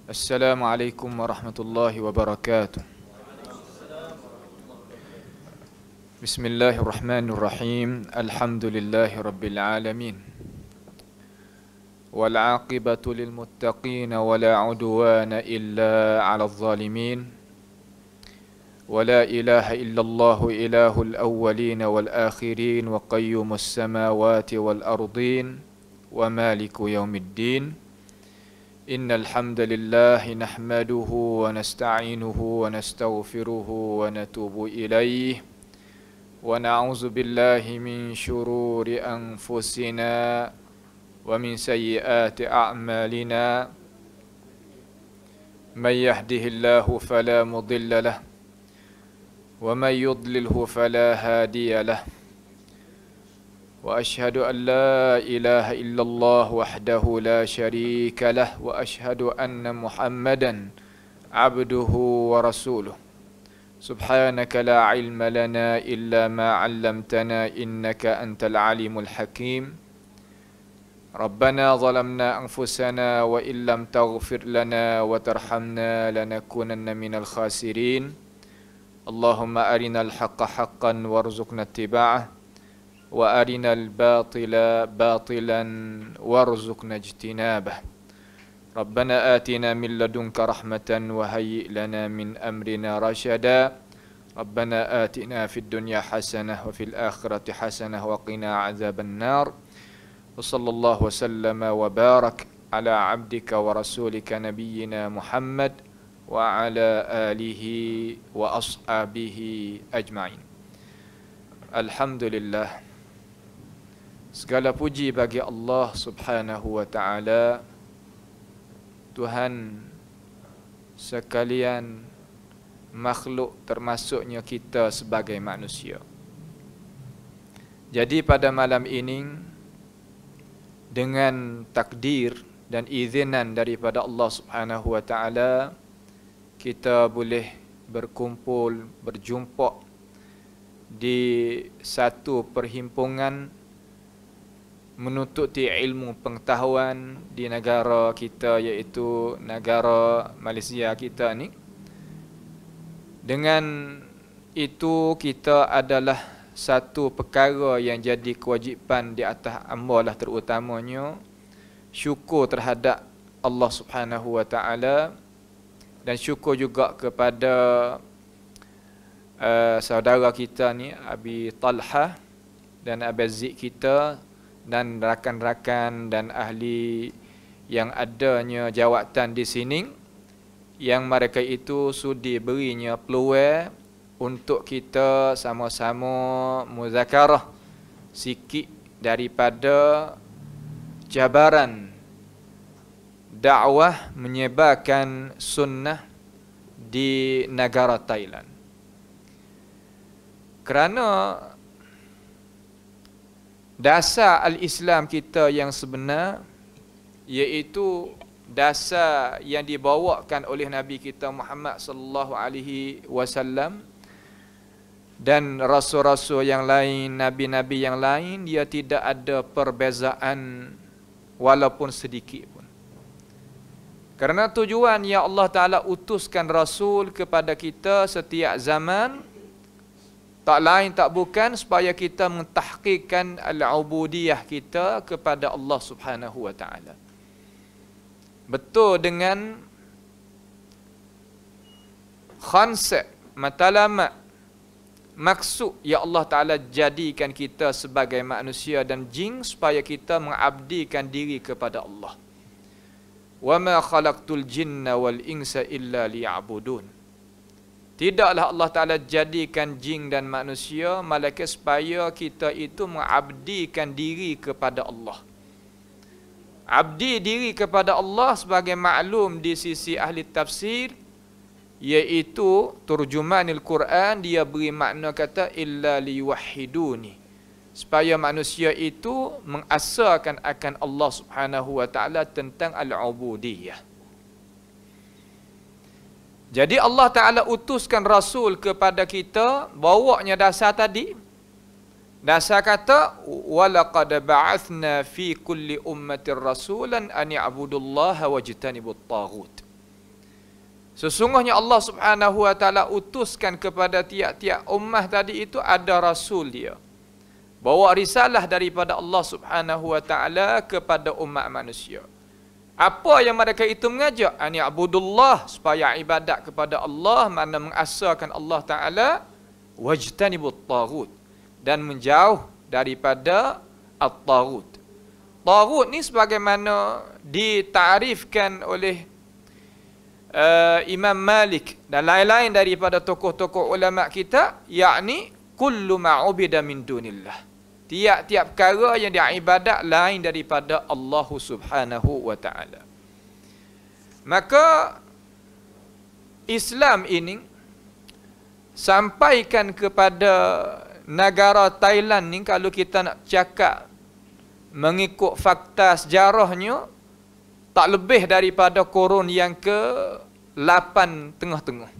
Assalamualaikum warahmatullahi wabarakatuh. Bismillahirrahmanirrahim. Alhamdulillahi rabbil alamin. Wal 'aqibatu lil muttaqin wa la 'udwana illa 'alal zalimin. Wa la ilaha illallah ilahul awwalin wal akhirin wa qayyumus samawati wal ardin wa maliku yaumiddin. Innal hamdalillah nahmaduhu wa nasta'inuhu wa nastaghfiruhu wa natubu ilayhi wa na'udzu billahi min shururi anfusina wa min sayyiati a'malina. May yahdihillahu fala mudilla lahu wa may yudlilhu fala hadiya lahu. وأشهد أن لا إله إلا الله وحده لا شريك له وأشهد أن محمدا عبده ورسوله سبحانك لا علم لنا إلا ما علمتنا إنك أنت العليم الحكيم ربنا ظلمنا أنفسنا وإن لم تغفر لنا وترحمنا لنكونن من الخاسرين اللهم أرنا الحق حقا وارزقنا اتباعه وأرنا الباطل باطلا وارزقنا اجتنابه ربنا آتنا من لدنك رحمة وهيئ لنا من أمرنا رشدا ربنا آتنا في الدنيا حسنة وفي الآخرة حسنة وقنا عذاب النار وصلى الله وسلم وبارك على عبدك ورسولك نبينا محمد وعلى آله وأصحابه أجمعين. Alhamdulillah, segala puji bagi Allah Subhanahu wa ta'ala, Tuhan sekalian makhluk, termasuknya kita sebagai manusia. Jadi pada malam ini, dengan takdir dan izinan daripada Allah Subhanahu wa ta'ala, kita boleh berkumpul, berjumpa di satu perhimpunan menututi ilmu pengetahuan di negara kita, iaitu negara Malaysia kita ni. Dengan itu kita adalah satu perkara yang jadi kewajipan di atas hamba lah, terutamanya syukur terhadap Allah Subhanahu wa ta'ala, dan syukur juga kepada saudara kita ni Abi Talha dan Abi Zik kita dan rakan-rakan dan ahli yang adanya jawatan di sini, yang mereka itu sudi berinya peluang untuk kita sama-sama muzakarah sikit daripada cabaran dakwah menyebarkan sunnah di negara Thailand. Kerana dasar al-Islam kita yang sebenar, iaitu dasar yang dibawakan oleh Nabi kita Muhammad sallallahu alaihi wasallam dan rasul-rasul yang lain, nabi-nabi yang lain, dia tidak ada perbezaan walaupun sedikit pun. Kerana tujuan yang Allah Ta'ala utuskan rasul kepada kita setiap zaman tak lain tak bukan supaya kita mentahqiqkan al-ubudiyah kita kepada Allah Subhanahu wa ta'ala. Betul dengan konsep, matlamat, maksud yang Allah Ta'ala jadikan kita sebagai manusia dan jin, supaya kita mengabdikan diri kepada Allah. Wa ma khalaqtul jinna wal insa illa liya'budun. Tidaklah Allah Ta'ala jadikan jin dan manusia malaikat supaya kita itu mengabdikan diri kepada Allah. Abdi diri kepada Allah sebagai maklum di sisi ahli tafsir, iaitu turjumanil Quran, dia beri makna kata illa liwahiduni, supaya manusia itu mengasarkan akan Allah Subhanahu wa ta'ala tentang al-ubudiyah. Jadi Allah Ta'ala utuskan Rasul kepada kita, bawanya dasar tadi. Dasar kata, وَلَقَدْ بَعَثْنَا فِي كُلِّ أُمَّةٍ رَسُولًا أَنِ اعْبُدُوا اللَّهَ وَاجْتَنِبُوا الطَّاغُوتَ. Sesungguhnya Allah Subhanahu wa taala utuskan kepada tiap-tiap ummah tadi itu ada rasul dia. Bawa risalah daripada Allah Subhanahu wa taala kepada umat manusia. Apa yang mereka itu mengajak? Ani abudullah, supaya ibadat kepada Allah, makna mengasahkan Allah taala, wajtanibut taghut, dan menjauh daripada at-taghut. Taghut ni sebagaimana ditarifkan oleh Imam Malik dan lain-lain daripada tokoh-tokoh ulama kita, yakni kullu ma'ubida min dunillah. Tiap-tiap perkara yang diibadat lain daripada Allah Subhanahu wa taala. Maka Islam ini sampaikan kepada negara Thailand ni, kalau kita nak cakap mengikut fakta sejarahnya, tak lebih daripada kurun yang ke-8 tengah-tengah.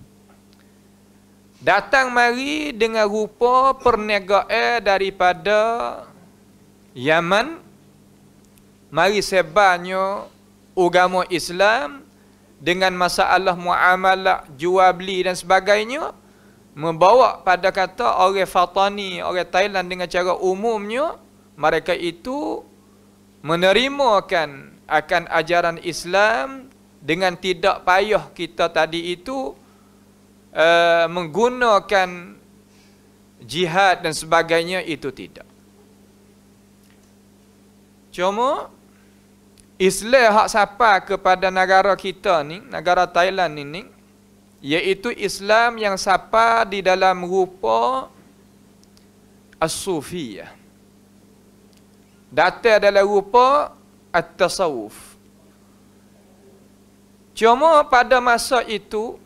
Datang mari dengan rupa perniagaan daripada Yaman, mari sebarnya agama Islam dengan masalah muamalah, jual beli dan sebagainya, membawa pada kata orang Fatani, orang Thailand dengan cara umumnya, mereka itu menerimakan akan ajaran Islam dengan tidak payah kita tadi itu menggunakan jihad dan sebagainya, itu tidak. Cuma Islam hak sapa kepada negara kita ni, negara Thailand ini, iaitu Islam yang sapa di dalam rupa as-sufiyah, datang dalam rupa at-tasawuf. Cuma pada masa itu,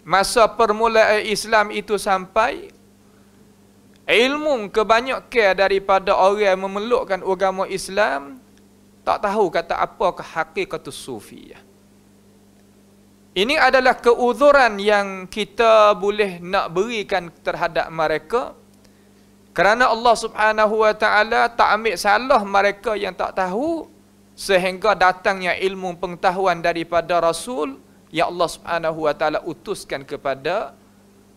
masa permulaan Islam itu sampai, ilmu kebanyakan daripada orang yang memelukkan agama Islam tak tahu kata apa ke hakikat sufiyah. Ini adalah keuzuran yang kita boleh nak berikan terhadap mereka, kerana Allah Subhanahu wa taala tak ambil salah mereka yang tak tahu, sehingga datangnya ilmu pengetahuan daripada Rasul yang Allah Subhanahu wa taala utuskan kepada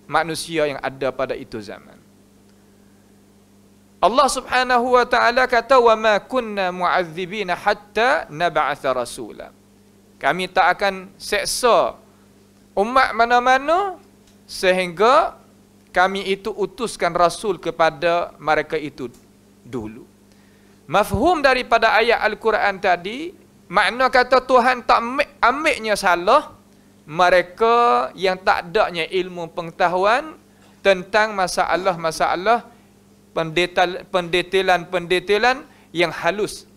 manusia yang ada pada itu zaman. Allah Subhanahu wa taala kata, "Wa ma kunna mu'adzibina hatta nab'atha rasula." Kami tak akan seksa umat mana-mana sehingga kami itu utuskan rasul kepada mereka itu dulu. Mafhum daripada ayat Al-Quran tadi, makna kata Tuhan tak ambilnya salah mereka yang tak adanya ilmu pengetahuan tentang masalah-masalah pendetailan yang halus,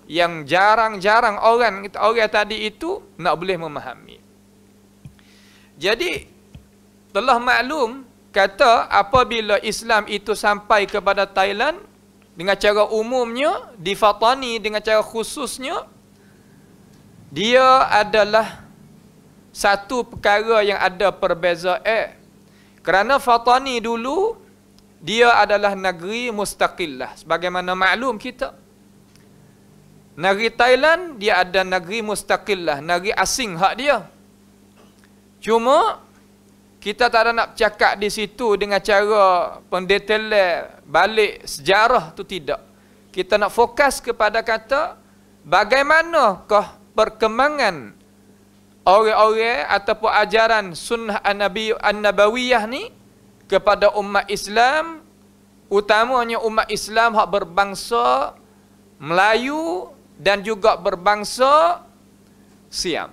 yang jarang-jarang orang tadi itu nak boleh memahami. Jadi telah maklum kata apabila Islam itu sampai kepada Thailand dengan cara umumnya, di Fatani dengan cara khususnya, dia adalah satu perkara yang ada perbezaan. Kerana Fatani dulu dia adalah negeri mustaqillah, sebagaimana maklum kita. Negeri Thailand dia ada negeri mustaqillah, negeri asing hak dia. Cuma kita tak ada nak cakap di situ dengan cara pendetailan balik sejarah tu, tidak. Kita nak fokus kepada kata bagaimanakah perkembangan orang-orang ataupun ajaran sunnah an-nabawiyah ni kepada umat Islam, utamanya umat Islam hak berbangsa Melayu dan juga berbangsa Siam.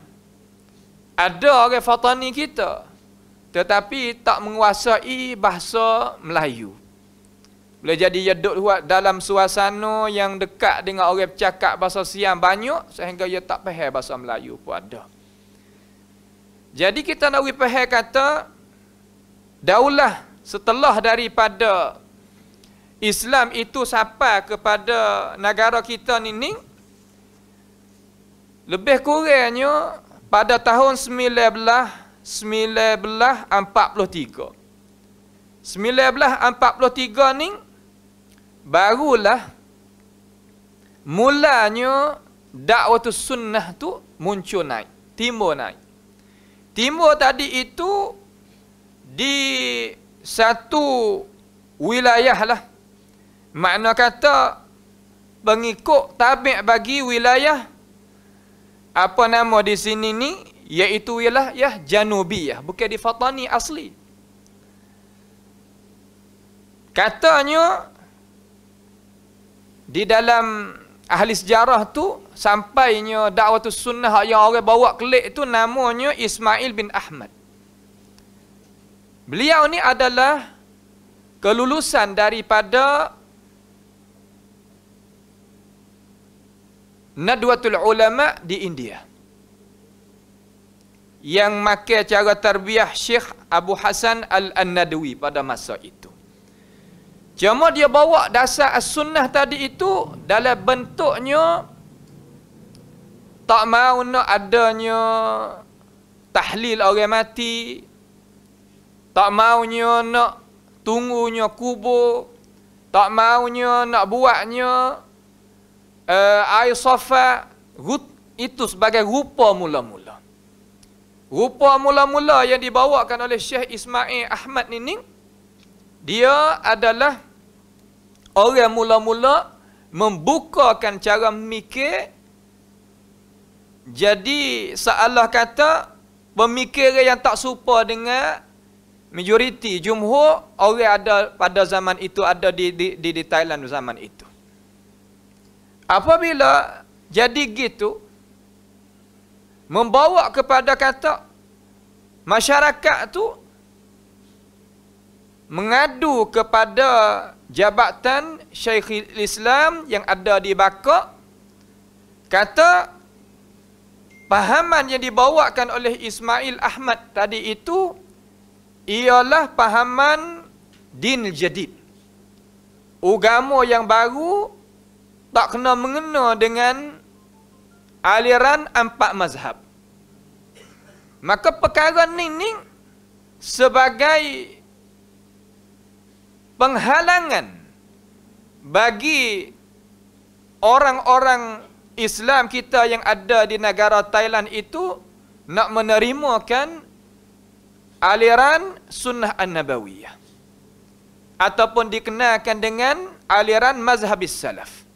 Ada orang Fatani kita tetapi tak menguasai bahasa Melayu. Boleh jadi ia duduk dalam suasana yang dekat dengan orang bercakap bahasa Siam banyak, sehingga ia tak faham bahasa Melayu pun ada. Jadi kita nak faham kata, daulah setelah daripada Islam itu sampai kepada negara kita ni, lebih kurangnya pada tahun 1943. 1943 ni barulah mulanya dakwatus sunnah tu muncul naik, timbul naik. Timur tadi itu di satu wilayah lah. Makna kata pengikut tabi' bagi wilayah apa nama di sini ni, iaitu wilayah Janubiyah, bukan di Fatani asli. Katanya di dalam ahli sejarah tu sampainya dakwatus sunnah yang orang bawa kelik tu namanya Ismail bin Ahmad. Beliau ni adalah kelulusan daripada Nadwatul Ulama di India, yang makai cara tarbiyah Syekh Abu Hasan Al-Nadwi pada masa itu. Cuma dia bawa dasar as-sunnah tadi itu dalam bentuknya tak mau nak adanya tahlil orang mati, tak maunya nak tunggunya kubur, tak maunya nak buatnya air safa, itu sebagai rupa mula-mula. Rupa mula-mula yang dibawakan oleh Syekh Ismail Ahmad ni, dia adalah orang mula-mula membukakan cara memikir. Jadi seolah kata pemikiran yang tak serupa dengan majoriti, jumhur orang ada pada zaman itu, ada di Thailand zaman itu. Apabila jadi gitu, membawa kepada kata masyarakat tu mengadu kepada jabatan Syekhul Islam yang ada di Baka, kata pahaman yang dibawakan oleh Ismail Ahmad tadi itu ialah pahaman din jadid, agama yang baru, tak kena mengena dengan aliran 4 mazhab. Maka perkara ni sebagai penghalangan bagi orang-orang Islam kita yang ada di negara Thailand itu nak menerimakan aliran sunnah an-nabawiyah, ataupun dikenalkan dengan aliran mazhabis salaf.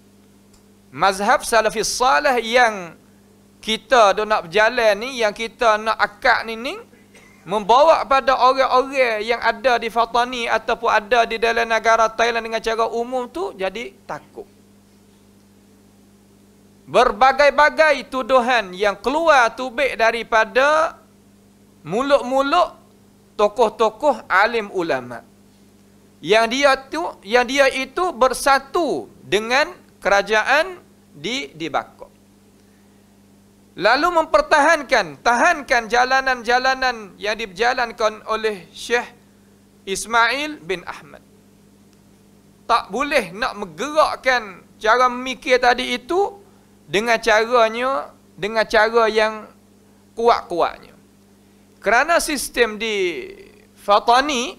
Mazhab salafis salih yang kita nak berjalan ni, yang kita nak akad ni, membawa pada orang-orang yang ada di Fatani ataupun ada di dalam negara Thailand dengan cara umum tu jadi takut. Berbagai-bagai tuduhan yang keluar tubik daripada mulut-mulut tokoh-tokoh alim ulama, yang dia itu bersatu dengan kerajaan di Baka. Lalu tahankan jalanan-jalanan yang dijalankan oleh Syekh Ismail bin Ahmad. Tak boleh nak menggerakkan cara memikir tadi itu dengan cara yang kuat-kuatnya. Kerana sistem di Fatani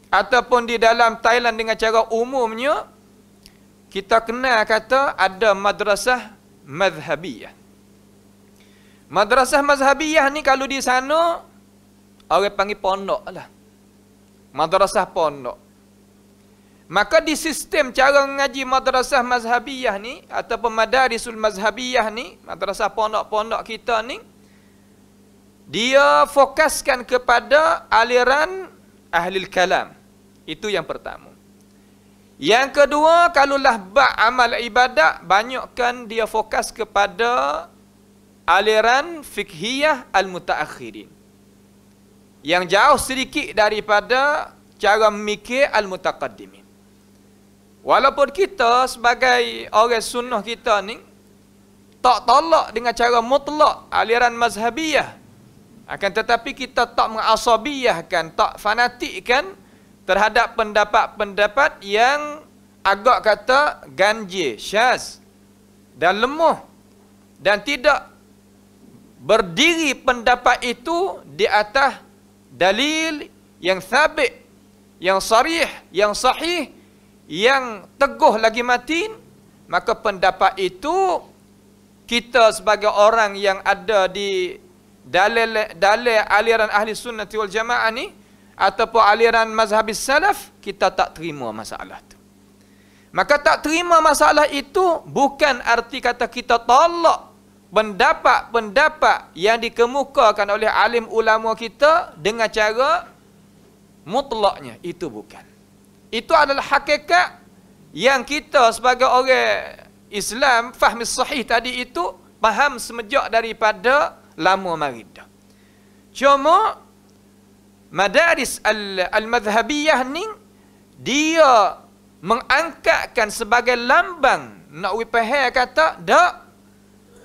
ataupun di dalam Thailand dengan cara umumnya, kita kenal kata ada madrasah mazhabiyah. Madrasah mazhabiyah ni kalau di sana orang panggil pondok lah. Madrasah pondok. Maka di sistem cara mengaji madrasah mazhabiyah ni ataupun madarisul mazhabiyah ni, madrasah pondok-pondok kita ni, dia fokuskan kepada aliran ahlil kalam. Itu yang pertama. Yang kedua, kalaulah bab amal ibadat, banyakkan dia fokus kepada aliran fikhiyah al-mutaakhirin, yang jauh sedikit daripada cara memikir al-mutaqaddimin. Walaupun kita sebagai orang sunnah kita ni tak tolak dengan cara mutlak aliran mazhabiyah, akan tetapi kita tak mengasabiyahkan, tak fanatikkan terhadap pendapat-pendapat yang agak kata ganjil, syaz dan lemah, dan tidak berdiri pendapat itu di atas dalil yang sabit, yang sarih, yang sahih, yang teguh lagi matin. Maka pendapat itu kita sebagai orang yang ada di dalil aliran ahli sunnah wal jamaah ni ataupun aliran mazhab salaf, kita tak terima masalah tu. Maka tak terima masalah itu bukan arti kata kita tolak pendapat-pendapat yang dikemukakan oleh alim ulama kita dengan cara mutlaknya. Itu bukan. Itu adalah hakikat yang kita sebagai orang Islam faham sahih tadi itu faham semenjak daripada lama mari dah. Cuma madaris al-madhhabiyah ni dia mengangkatkan sebagai lambang nak faham kata dak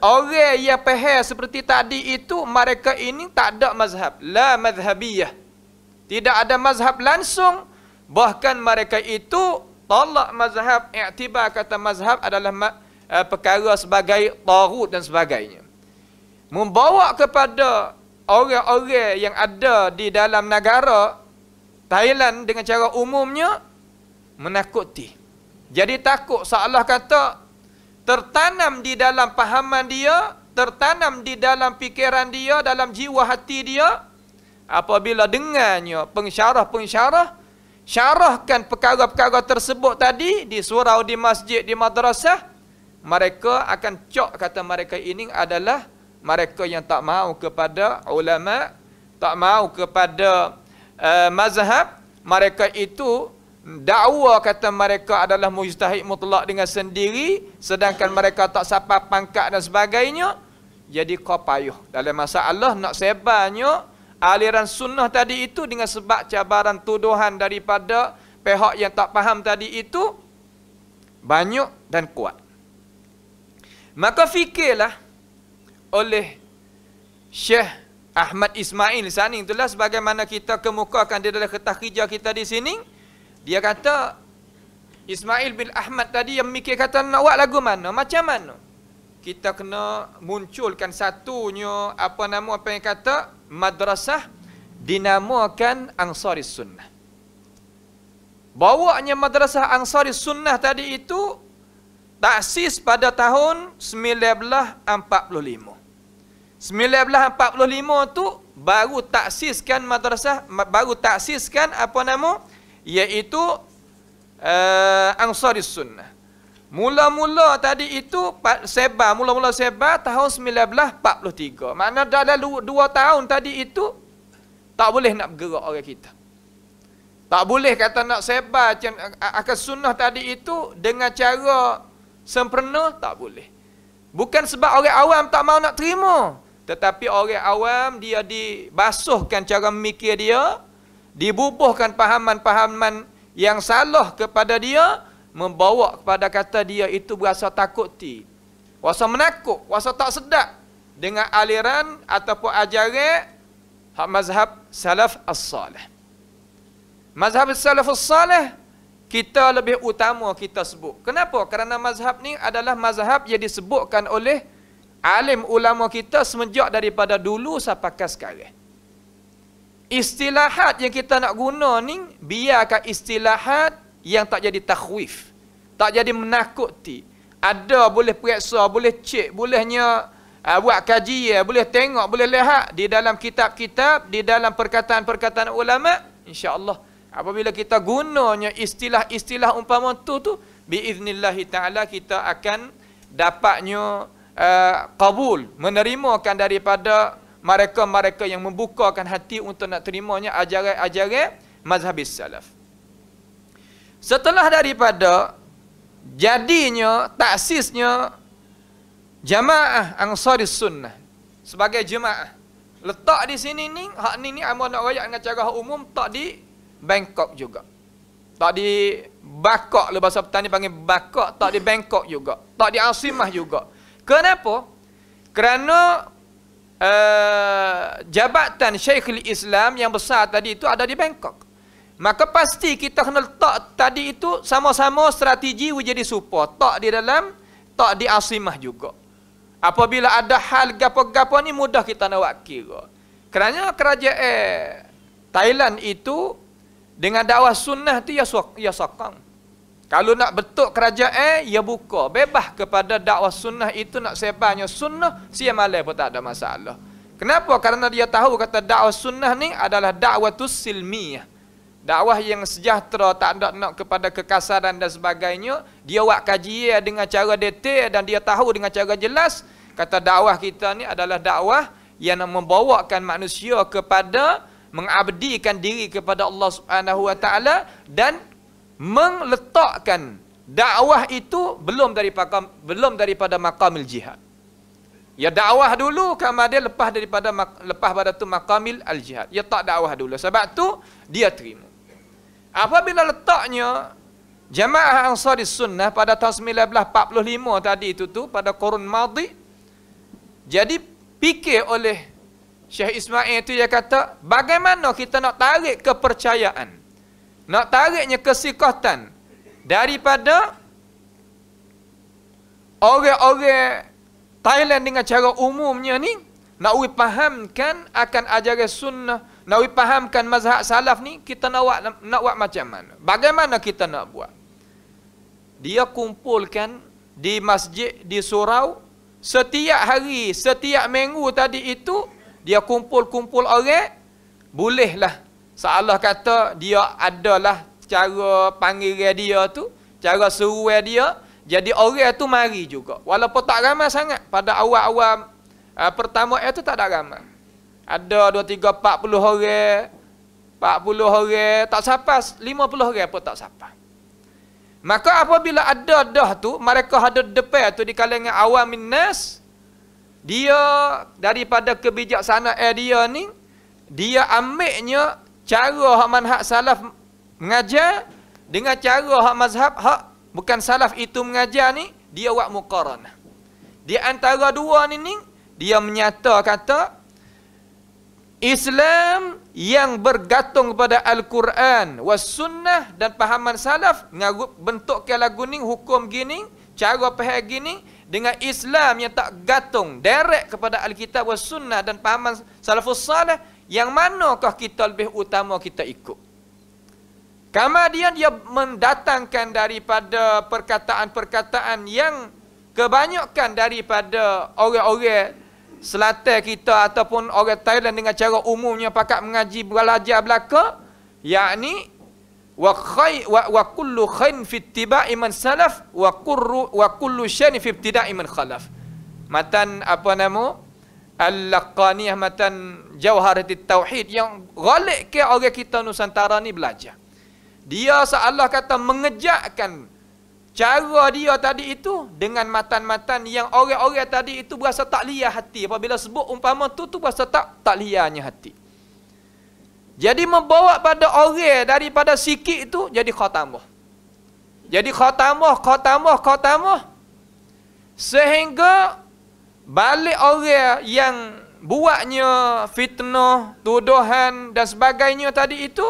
orang yang faham seperti tadi itu mereka ini tak ada mazhab, la madhhabiyah. Tidak ada mazhab langsung, bahkan mereka itu tolak mazhab, iktibar kata mazhab adalah perkara sebagai taghut dan sebagainya. Membawa kepada orang-orang yang ada di dalam negara Thailand dengan cara umumnya menakuti. Jadi takut seolah kata tertanam di dalam pahaman dia, tertanam di dalam fikiran dia, dalam jiwa hati dia, apabila dengannya pensyarah-pensyarah syarahkan perkara-perkara tersebut tadi di surau, di masjid, di madrasah, mereka akan cok kata mereka ini adalah mereka yang tak mau kepada ulama, tak mau kepada mazhab. Mereka itu dakwa kata mereka adalah mujtahid mutlak dengan sendiri, sedangkan mereka tak sapa pangkat dan sebagainya. Jadi kau payuh dalam masalah nak sebarnya aliran sunnah tadi itu dengan sebab cabaran tuduhan daripada pihak yang tak faham tadi itu banyak dan kuat. Maka fikirlah oleh Syekh Ahmad Ismail Sani itulah, sebagaimana kita kemukakan di dalam kertas hijau kita di sini, dia kata Ismail bin Ahmad tadi yang mikir kata nak buat lagu mana, macam mana kita kena munculkan satunya apa yang kata madrasah dinamakan Ansaris Sunnah. Bawanya madrasah Ansaris Sunnah tadi itu taksis pada tahun 1945. 1945 tu baru taksiskan madrasah, baru taksiskan iaitu Ansaris Sunnah. Mula-mula tadi itu mula-mula sebar tahun 1943. Makna dalam 2 tahun tadi itu tak boleh nak bergerak orang kita. Tak boleh kata nak sebar akan sunnah tadi itu dengan cara sempurna, tak boleh. Bukan sebab orang awam tak mau nak terima, tetapi orang awam dia dibasuhkan cara memikir dia, dibubuhkan pahaman-pahaman yang salah kepada dia, membawa kepada kata dia itu berasa takuti, rasa menakut, rasa tak sedap dengan aliran ataupun ajaran mazhab salaf as-salih. Mazhab salaf as-salih kita lebih utama kita sebut. Kenapa? Kerana mazhab ni adalah mazhab yang disebutkan oleh alim ulama kita semenjak daripada dulu sampai sekarang. Istilahat yang kita nak guna ni biarkan istilahat yang tak jadi takhwif, tak jadi menakuti. Ada boleh periksa, boleh cek, bolehnya buat kajian, boleh tengok, boleh lihat di dalam kitab-kitab, di dalam perkataan-perkataan ulama. InsyaAllah apabila kita gunanya istilah-istilah umpama tu biiznillahi ta'ala kita akan dapatnya qabul, menerimakan daripada mereka-mereka yang membukakan hati untuk nak terimanya ajaran-ajaran mazhabis salaf. Setelah daripada jadinya, taksisnya Jamaah Ansaris Sunnah sebagai jemaah, letak di sini ni, hak ni amal nak rakyat dengan cara umum, tak di Bangkok juga, tak di Bakok, le bahasa petani panggil Bakok, tak di Bangkok juga, tak di Asimah juga. Kenapa? Kerana jabatan Syekhul Islam yang besar tadi itu ada di Bangkok. Maka pasti kita kena letak tadi itu sama-sama strategi jadi support. Tak di dalam, tak di Asimah juga. Apabila ada hal gapo-gapo ni mudah kita nak buat kira. Kerana kerajaan Thailand itu dengan dakwah sunnah tu ya sokong. Kalau nak betul kerajaan, ya buka. Bebas kepada dakwah sunnah itu nak sebarnya sunnah, siapa malah pun tak ada masalah. Kenapa? Karena dia tahu kata dakwah sunnah ni adalah dakwatus silmiyah. Dakwah yang sejahtera, tak ada nak kepada kekasaran dan sebagainya. Dia buat kajian dengan cara detail dan dia tahu dengan cara jelas. Kata dakwah kita ni adalah dakwah yang membawakan manusia kepada mengabdikan diri kepada Allah Subhanahu Wa Taala dan meletakkan dakwah itu belum daripada maqamil jihad. Ya dakwah dulu, kemudian lepas pada tu maqamil al-jihad. Ya tak dakwah dulu. Sebab tu dia terima. Apabila letaknya Jamaah Ansari Sunnah pada tahun 1945 tadi itu pada kurun madhi, jadi fikir oleh Syekh Ismail itu, dia kata, bagaimana kita nak tarik kepercayaan, nak tariknya kesikatan daripada orang-orang Thailand dengan cara umumnya ni, nak fahamkan akan ajaran sunnah, nak fahamkan mazhab salaf ni, kita nak buat macam mana? Bagaimana kita nak buat? Dia kumpulkan di masjid di surau, setiap hari, setiap minggu tadi itu, dia kumpul-kumpul orang, bolehlah. Seolah kata dia adalah cara panggil dia tu, cara seruan dia, jadi orang tu mari juga. Walaupun tak ramai sangat, pada awal-awal pertama itu tak ada ramai. Ada 2, 3, 40 orang, 40 orang, tak sampai 50 orang pun tak sampai. Maka apabila ada dah tu, mereka ada depan tu di kalangan awam nas, dia daripada kebijaksanaan dia ni, dia ambilnya cara manhaj salaf mengajar dengan cara mazhab bukan salaf itu mengajar ni, dia buat muqaranah. Di antara dua ni dia menyata kata Islam yang bergantung kepada Al-Quran was sunnah dan pahaman salaf, bentuk lagu ni, hukum gini, cara faham gini, dengan Islam yang tak gantung direct kepada Alkitab was sunnah dan pahaman salafus salih, yang manakah kita lebih utama kita ikut? Kemudian dia mendatangkan daripada perkataan-perkataan yang kebanyakan daripada orang-orang selatan kita ataupun orang Thailand dengan cara umumnya pakat mengaji belajar belaka, yakni wa kullu khain fi ittiba'i man salaf wa kullu syai'in fi ibtida'i man khalaf. Matan apa nama? Al-Laqaniyah, matan Jawharatit Tauhid, yang ghalib ke orang kita Nusantara ni belajar. Dia seolah kata mengejakkan cara dia tadi itu dengan matan-matan yang orang-orang tadi itu berasa tak liar hati. Apabila sebut umpama tu berasa tak liarnya hati. Jadi membawa pada orang daripada sikit itu jadi khatamah. Jadi khatamah. Sehingga balik orang yang buatnya fitnah, tuduhan dan sebagainya tadi itu,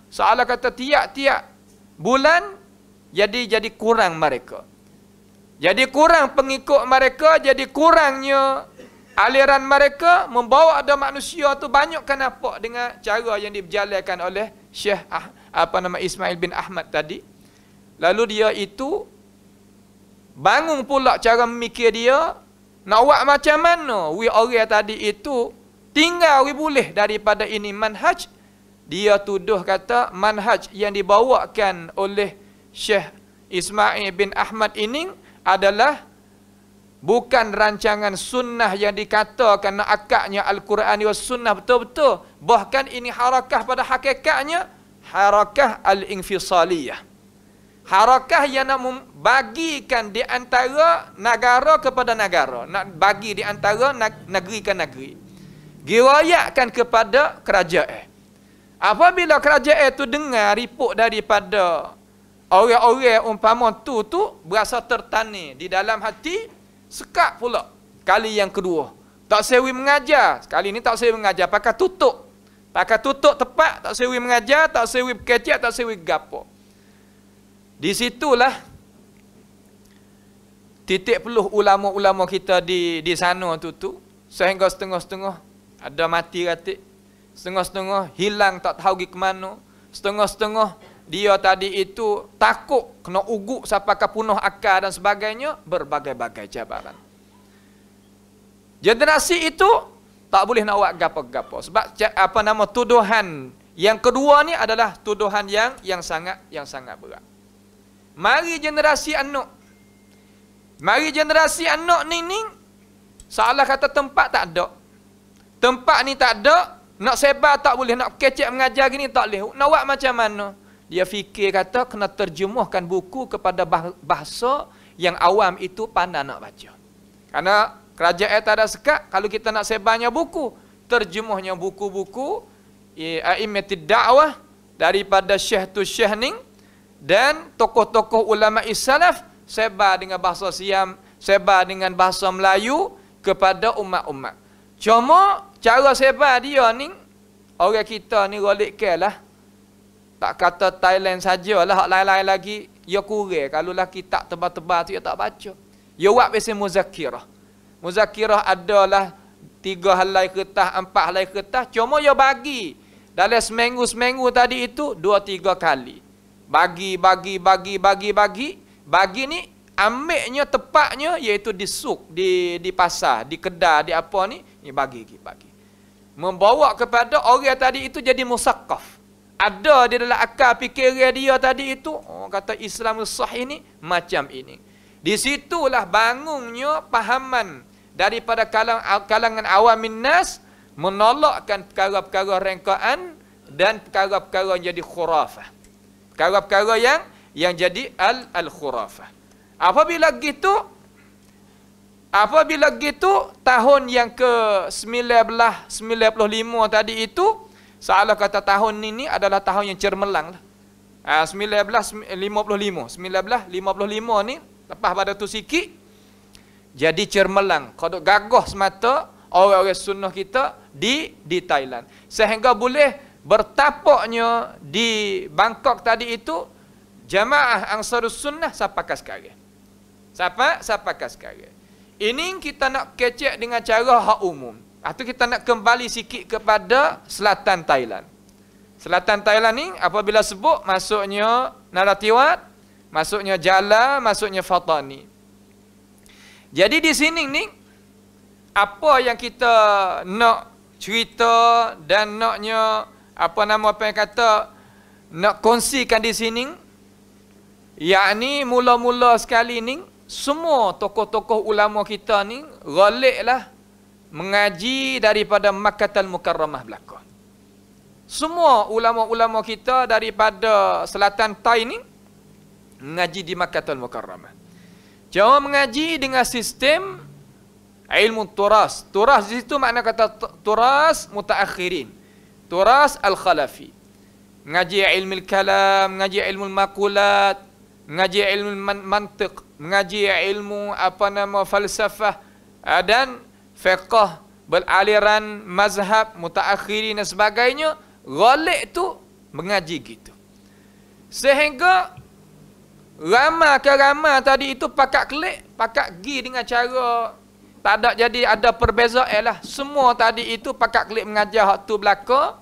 seolah kata tiap-tiap bulan jadi kurang mereka. Jadi kurang pengikut mereka, jadi kurangnya aliran mereka, membawa ada manusia tu banyak kan nampak dengan cara yang diberjalankan oleh Syekh Ismail bin Ahmad tadi. Lalu dia itu bangun pula cara memikir dia, nak buat macam mana orang tadi itu tinggal boleh daripada ini manhaj. Dia tuduh kata manhaj yang dibawakan oleh Syekh Ismail bin Ahmad ini adalah bukan rancangan sunnah yang dikatakan nak akadnya Al-Quran dan sunnah betul-betul. Bahkan ini harakah pada hakikatnya harakah al-infisaliyah. Harakah yang nak membagikan di antara negara kepada negara, nak bagi di antara negeri ke negeri, dirayakkan kepada kerajaan. Apabila kerajaan itu dengar report daripada orang-orang umpama tu berasa tertani di dalam hati, sekat pula kali yang kedua. Tak sewi mengajar, kali ni tak sewi mengajar, pakai tutup tepat, tak sewi mengajar, tak sewi berkecek, tak sewi gapo. Di situlah titik peluh ulama-ulama kita di sana tu, sehingga setengah-setengah ada mati ratik, setengah-setengah hilang tak tahu pergi ke mana, setengah-setengah dia tadi itu takut kena uguk sampai ke punah akal dan sebagainya, berbagai-bagai cabaran. Generasi itu tak boleh nak buat gapo-gapo. Sebab apa nama tuduhan yang kedua ni adalah tuduhan yang sangat berat. Mari generasi anak. Mari generasi anak ni seolah kata tempat tak ada. Tempat ni tak ada, nak sebar tak boleh, nak kecek mengajar gini tak boleh. Nak buat macam mana? Dia fikir kata kena terjemuhkan buku kepada bahasa yang awam itu pandai nak baca. Karena kerajaan tak ada sekat, kalau kita nak sebarnya buku, terjemuhnya buku-buku a'immatid da'wah daripada syekh tu syekh ni dan tokoh-tokoh ulama salaf sebar dengan bahasa Siam, sebar dengan bahasa Melayu kepada umat-umat. Cuma cara sebar dia ni orang kita ni golikkanlah. Tak kata Thailand sajalah, hak lain-lain lagi ya kurang. Kalau lah kitab tebal-tebal tu ya tak baca. Ya buat biasa muzakirah. Muzakirah adalah 3 helai kertas, 4 helai kertas, cuma ya bagi dalam seminggu tadi itu 2-3 kali. Bagi ni ambilnya tepatnya iaitu di suk, di pasar, di kedai, di apa ni bagi. Membawa kepada orang tadi itu jadi musaqqaf. Ada di dalam akal fikiran dia tadi itu, kata Islam sahih ini macam ini. Di situlah bangunnya pahaman daripada kalangan awamin nas menolakkan perkara-perkara rengkaan dan perkara-perkara yang jadi khurafah. Perkara-perkara yang jadi al-khurafah. Apabila gitu tahun yang ke-1995 tadi itu, seolah kata tahun ini adalah tahun yang cermelang lah. 1955 ni lepas pada tu sikit jadi cermelang. Kodok gagah semata orang-orang sunnah kita di Thailand. Sehingga boleh bertapaknya di Bangkok tadi itu jamaah Ansarus Sunnah sampai sekarang. Sampai sekarang. Ini kita nak kecek dengan cara hak umum. Atau kita nak kembali sikit kepada selatan Thailand. Selatan Thailand ni apabila sebut masuknya Narathiwat, masuknya Jala, masuknya Fatani. Jadi di sini ni apa yang kita nak cerita dan naknya apa yang kata nak kongsikan di sini, yakni mula-mula sekali ni semua tokoh-tokoh ulama kita ni ghaliklah mengaji daripada Makkahul Mukarramah belakang. Semua ulama-ulama kita daripada selatan Thai ni mengaji di Makkahul Mukarramah. Cuma mengaji dengan sistem ilmu turas. Turas di situ makna kata turas mutaakhirin. Turas al-khalafi. Mengaji ilmu kalam, mengaji ilmu maqulat, mengaji ilmu mantiq, mengaji ilmu falsafah dan fiqh beraliran mazhab mutaakhirin dan sebagainya. Ghalib tu mengaji gitu. Sehingga ramai tadi itu pakat kelik, pakat gi dengan cara tak ada, jadi ada perbezaan lah. Semua tadi itu pakat kelik mengajar hak tu belaka.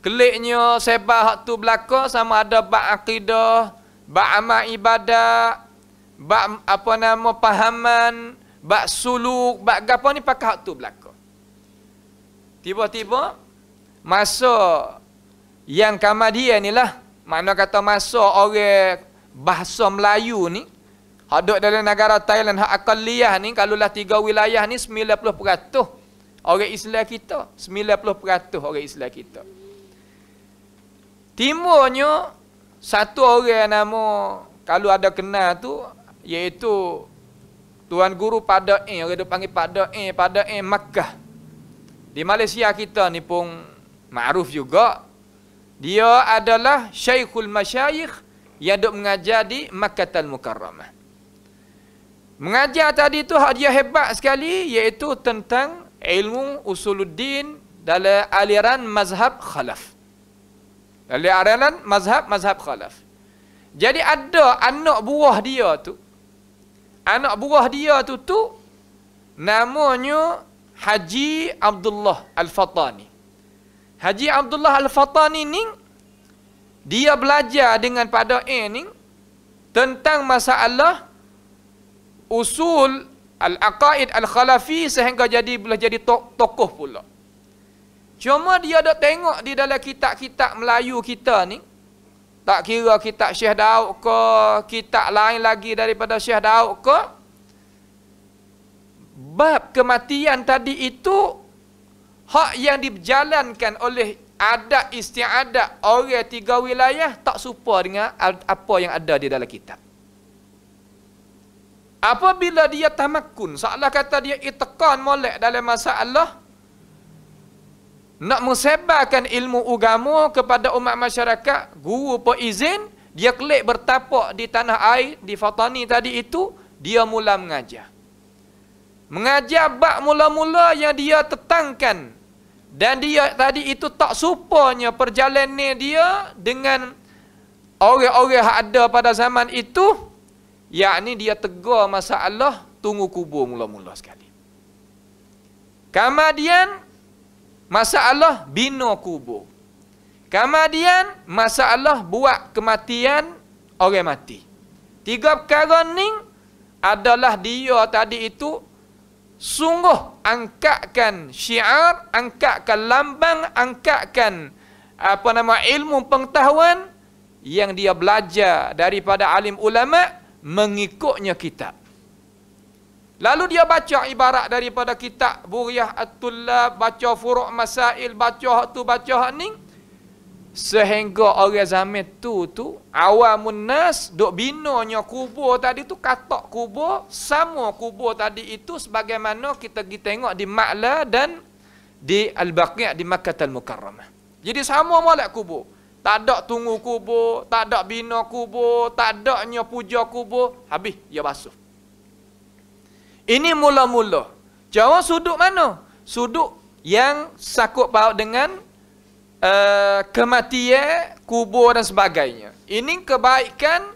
Keliknya sebar hak tu belaka, sama ada bab akidah, bab amal ibadah, bab pahaman, bab suluk, bab gapo ni pakai hak tu belaka. Tiba-tiba masa yang Kamadia ni lah, makna kata masa orang bahasa Melayu ni hadut dalam negara Thailand hak aqalliyah ni, kalau lah 3 wilayah ni 90% orang Islam kita, 90% orang Islam kita. Timurnya satu orang nama, kalau ada kenal tu, iaitu Tuan Guru Pada orang dia panggil Pada Makkah. Di Malaysia kita ni pun ma'ruf juga. Dia adalah Syekhul Masyayikh yang duk mengajar di Makkahul Mukarramah. Mengajar tadi tu hak dia hebat sekali, iaitu tentang ilmu usuluddin dalam aliran mazhab khalaf. Dalam aliran mazhab khalaf. Jadi ada anak buah dia tu. Anak buah dia tu namanya Haji Abdullah Al-Fatani. Haji Abdullah Al-Fatani ni dia belajar dengan Pada ni tentang masalah usul Al-Aqaid Al-Khalafi sehingga boleh jadi tokoh pula. Cuma dia dak tengok di dalam kitab-kitab Melayu kita ni, tak kira kitab Syekh Daud ke, kitab lain lagi daripada Syekh Daud ke, bab kematian tadi itu hak yang dijalankan oleh adat istiadat orang 3 wilayah tak serupa dengan apa yang ada di dalam kitab. Apabila dia tamakun, seolah kata dia itqan molek dalam masalah nak mensebarkan ilmu agama kepada umat masyarakat, guru pun izin, dia kelik bertapak di tanah air, di Fatani tadi itu, dia mula mengajar. Mengajar bab mula-mula yang dia tetangkan. Dan dia tadi itu tak supanya perjalanan dia dengan orang-orang yang ada pada zaman itu, yakni dia tegur masalah tunggu kubur mula-mula sekali. Kemudian masalah bina kubur. Kemudian masalah buat kematian orang mati. 3 perkara ni adalah dia tadi itu sungguh angkatkan syiar, angkatkan lambang, angkatkan ilmu pengetahuan yang dia belajar daripada alim ulama, mengikutnya kitab. Lalu dia baca ibarat daripada kitab Buriyah At-Tullab, baca Furu' Masail, baca hak tu, baca hak ni, sehingga orang zaman tu awamun nas duk binanya kubur tadi tu, katak kubur sama kubur tadi itu sebagaimana kita pergi tengok di Ma'la dan di Al-Baqi' di Makkah Al-Mukarramah. Jadi sama molek kubur. Tak ada tunggu kubur, tak ada bina kubur, tak adanya puja kubur, habis dia basuh. Ini mula-mula. Jauh sudut mana? Sudut yang sakut paut dengan kematian, kubur dan sebagainya. Ini kebaikan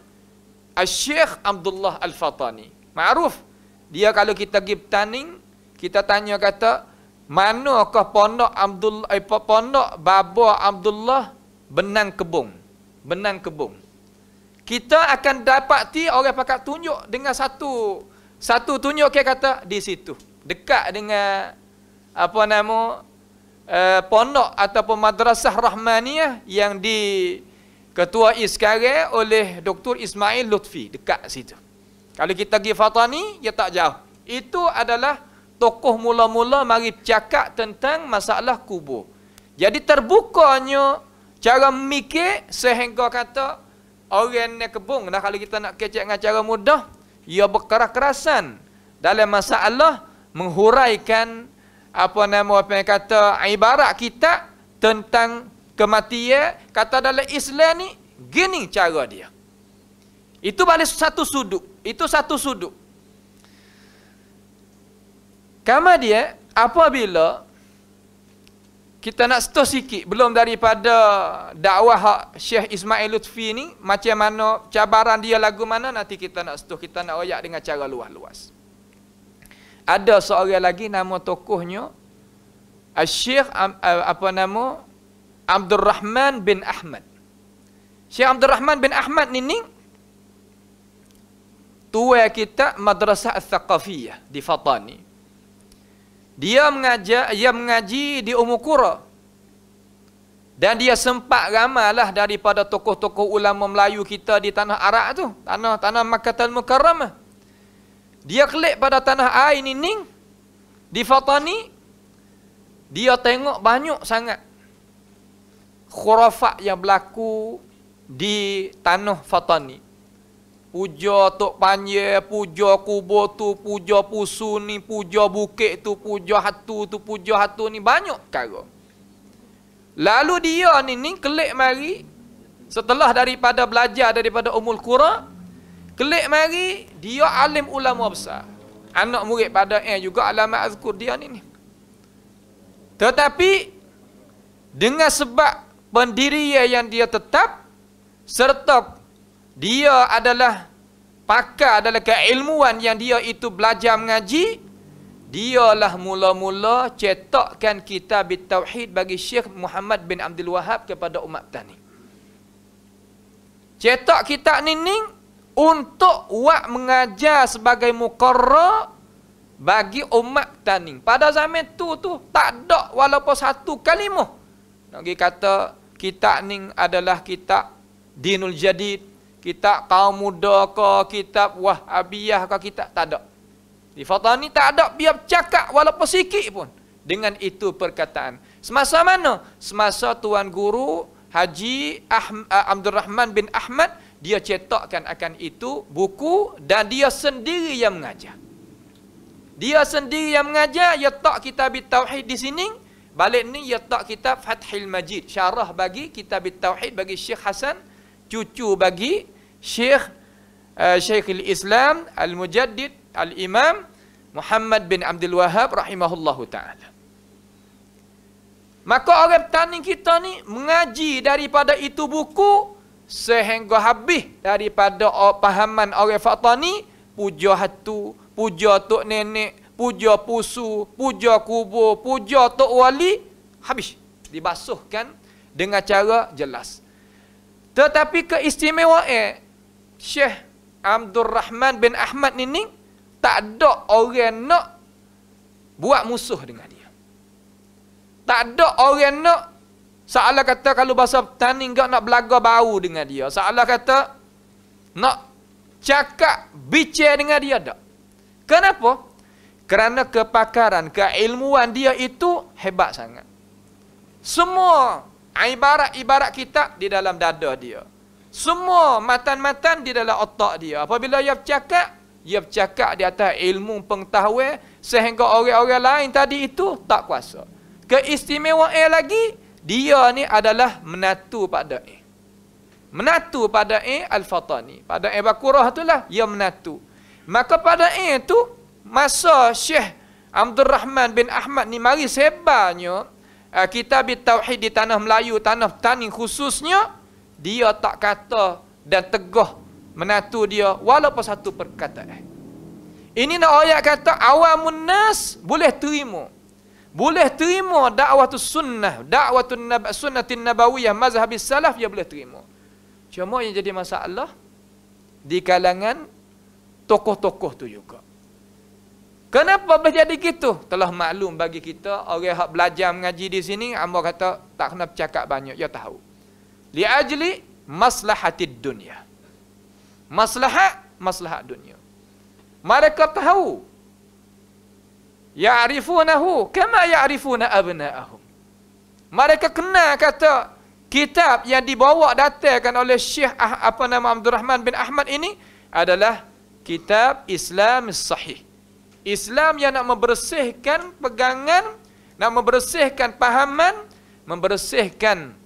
Syekh Abdullah Al-Fatani. Ma'ruf. Dia kalau kita pergi bertanding, kita tanya kata, manakah pondok pondok Baba Abdullah Benang Kebun? Benang Kebun. Kita akan dapati orang pakat tunjuk dengan satu tunjuk ke kata di situ. Dekat dengan pondok ataupun madrasah Rahmaniyah yang diketuai sekarang oleh Dr. Ismail Lutfi, dekat situ. Kalau kita pergi Fatani, dia tak jauh. Itu adalah tokoh mula-mula mari cakap tentang masalah kubur. Jadi terbukanya cara mikir sehingga kata orang ni kebun. Nah, kalau kita nak kecek dengan cara mudah, ia berkeras-kerasan dalam masalah menghuraikan ibarat kita tentang kematian. Kata dalam Islam ni gini cara dia. Itu balik satu sudut. Itu satu sudut. Kemudian apabila kita nak setuh sikit belum daripada dakwah hak Syekh Ismail Lutfi ni, macam mana cabaran dia lagu mana, nanti kita nak setuh, kita nak royak dengan cara luas-luas. Ada seorang lagi nama tokohnya Syekh Abdul Rahman bin Ahmad. Syekh Abdul Rahman bin Ahmad ni tua kita Madrasah Al-Thaqafiyah di Fatani. Dia mengaji di Ummul Qura. Dan dia sempat ramalah daripada tokoh-tokoh ulama Melayu kita di tanah Arab tu, tanah Makkah Al-Mukarramah. Dia kelik pada tanah air ni di Fatani, dia tengok banyak sangat khurafat yang berlaku di tanah Fatani. Puja Tok Panjang, puja kubur tu, puja pusu ni, puja bukit tu, puja hatu tu, puja hatu ni, banyak perkara. Lalu dia ni kelik mari, setelah daripada belajar daripada Ummul Qura, kelik mari, dia alim ulama besar. Anak murid pada juga Alama Azkur dia ni. Tetapi, dengan sebab pendirian yang dia tetap, serta dia adalah pakar, adalah keilmuan yang dia itu belajar mengaji, dialah mula-mula cetakkan kitab Tauhid bagi Syekh Muhammad bin Abdul Wahab kepada umat Tani. Cetak kitab ni untuk wak mengajar sebagai muqarrar bagi umat taning. Pada zaman tu tak ada walaupun satu kalimah. Nak pergi kata kitab ni adalah kitab Dinul Jadid, kitab kaum muda ke, kitab Wahhabiyah ke, kitab tak ada. Di Fatani tak ada biar cakap walaupun sikit pun dengan itu perkataan. Semasa mana? Semasa Tuan Guru Haji Abdul Rahman bin Ahmad, dia cetakkan akan itu buku dan dia sendiri yang mengajar. Dia sendiri yang mengajar, dia tak kitab Tauhid di sini. Balik ni dia tak kitab Fathul Majid, syarah bagi kitab Tauhid bagi Syekh Hasan, cucu bagi Syekhul Islam Al-Mujaddid Al-Imam Muhammad bin Abdul Wahhab rahimahullahu ta'ala. Maka orang petani kita ni mengaji daripada itu buku sehingga habis daripada pahaman orang Fatani, puja hatu, puja tok nenek, puja pusu, puja kubur, puja tok wali, habis. Dibasuhkan dengan cara jelas. Tetapi keistimewaan Syekh Abdul Rahman bin Ahmad ni tak ada orang nak buat musuh dengan dia. Tak ada orang nak, seolah kata kalau bahasa petani enggak nak belaga bau dengan dia. Seolah kata nak cakap, bicara dengan dia tak. Kenapa? Kerana kepakaran, keilmuan dia itu hebat sangat. Semua ibarat-ibarat kitab di dalam dada dia. Semua matan-matan di dalam otak dia. Apabila dia bercakap di atas ilmu pengetahuan sehingga orang-orang lain tadi itu tak kuasa. Keistimewaan lagi, dia ni adalah menatu pada menatu pada Al-Fatani. Pada Bakurah itulah dia menatu. Maka pada itu masa Syekh Abdul Rahman bin Ahmad ni mari sebarnya kitab Tauhid di tanah Melayu, tanah Petani khususnya, dia tak kata dan tegah menatu dia walaupun satu perkataan. Ini nak ayat kata awamun nas boleh terima. Boleh terima dakwah sunnah, sunnatin nabawiyah mazhabis salaf, dia boleh terima. Cuma yang jadi masalah di kalangan tokoh-tokoh tu juga. Kenapa boleh jadi gitu? Telah maklum bagi kita, orang yang belajar mengaji di sini, hamba kata tak kena bercakap banyak, dia tahu. Li ajli maslahatid dunia. Maslahat dunia. Mereka tahu. Ya'rifunahu kama ya'rifuna abna'ahum. Mereka kenal kata kitab yang dibawa datangkan oleh Syekh Abdul Rahman bin Ahmad ini adalah kitab Islam sahih. Islam yang nak membersihkan pegangan, nak membersihkan pahaman, membersihkan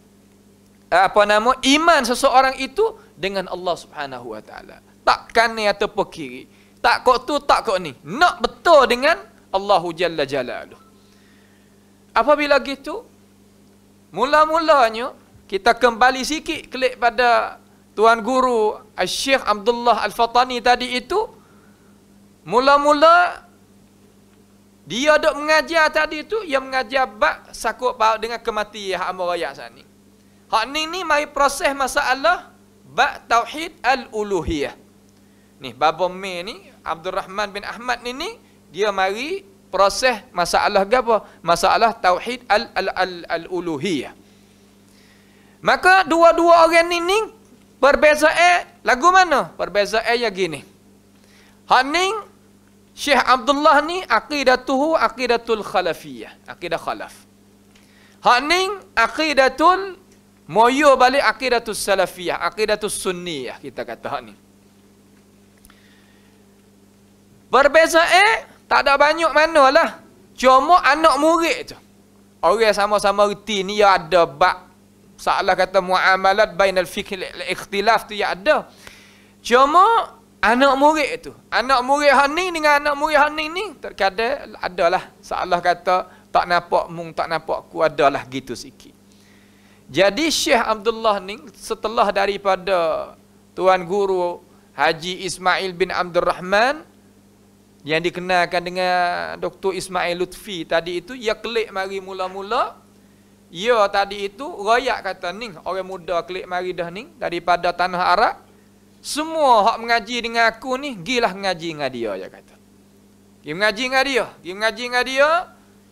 iman seseorang itu dengan Allah Subhanahu wa taala. Tak kanan ataupun kiri. Tak kok tu, tak kok ni. Nak betul dengan Allahu Jalla Jalaluh. Apabila gitu, mula-mulanya kita kembali sikit klik pada Tuan Guru Syekh Abdullah Al-Fatani tadi itu. Mula-mula dia dok mengajar tadi itu, dia mengajar bab sakut paut dengan kematian hak raya sani. Hak ni mari proses masalah bab tauhid al-uluhiyah. Ni bab ni Abdul Rahman bin Ahmad ni dia mari proses masalah apa? Masalah tauhid al-uluhiyah. Maka dua-dua orang ni perbezaan lagu mana? Perbezaan yang gini. Hak ni Syekh Abdullah ni aqidatuhu aqidatul khalafiyah, aqidah khalaf. Hak ni aqidatul moyo balik aqidatus salafiyah, aqidatus sunniyah kita kata hak ni. Perbezaan tak ada banyak manalah. Cuma anak murid tu. Orang sama-sama reti ni ya ada bab salah kata muamalat bainal fiqh al-ikhtilaf tu ya ada. Cuma anak murid tu, anak murid hak ni dengan anak murid hak ni terkadang adalah salah kata tak nampak mung tak nampak ku adalah gitu sikit. Jadi Syekh Abdullah ni setelah daripada Tuan Guru Haji Ismail bin Abdul Rahman yang dikenalkan dengan Dr. Ismail Lutfi tadi itu, ia klik mari mula-mula. Ya tadi itu royak kata ni orang muda klik mari dah ni daripada tanah Arab. Semua hak mengaji dengan aku ni gilah mengaji dengan dia, dia kata. Pergi mengaji dengan dia. Pergi mengaji dengan dia.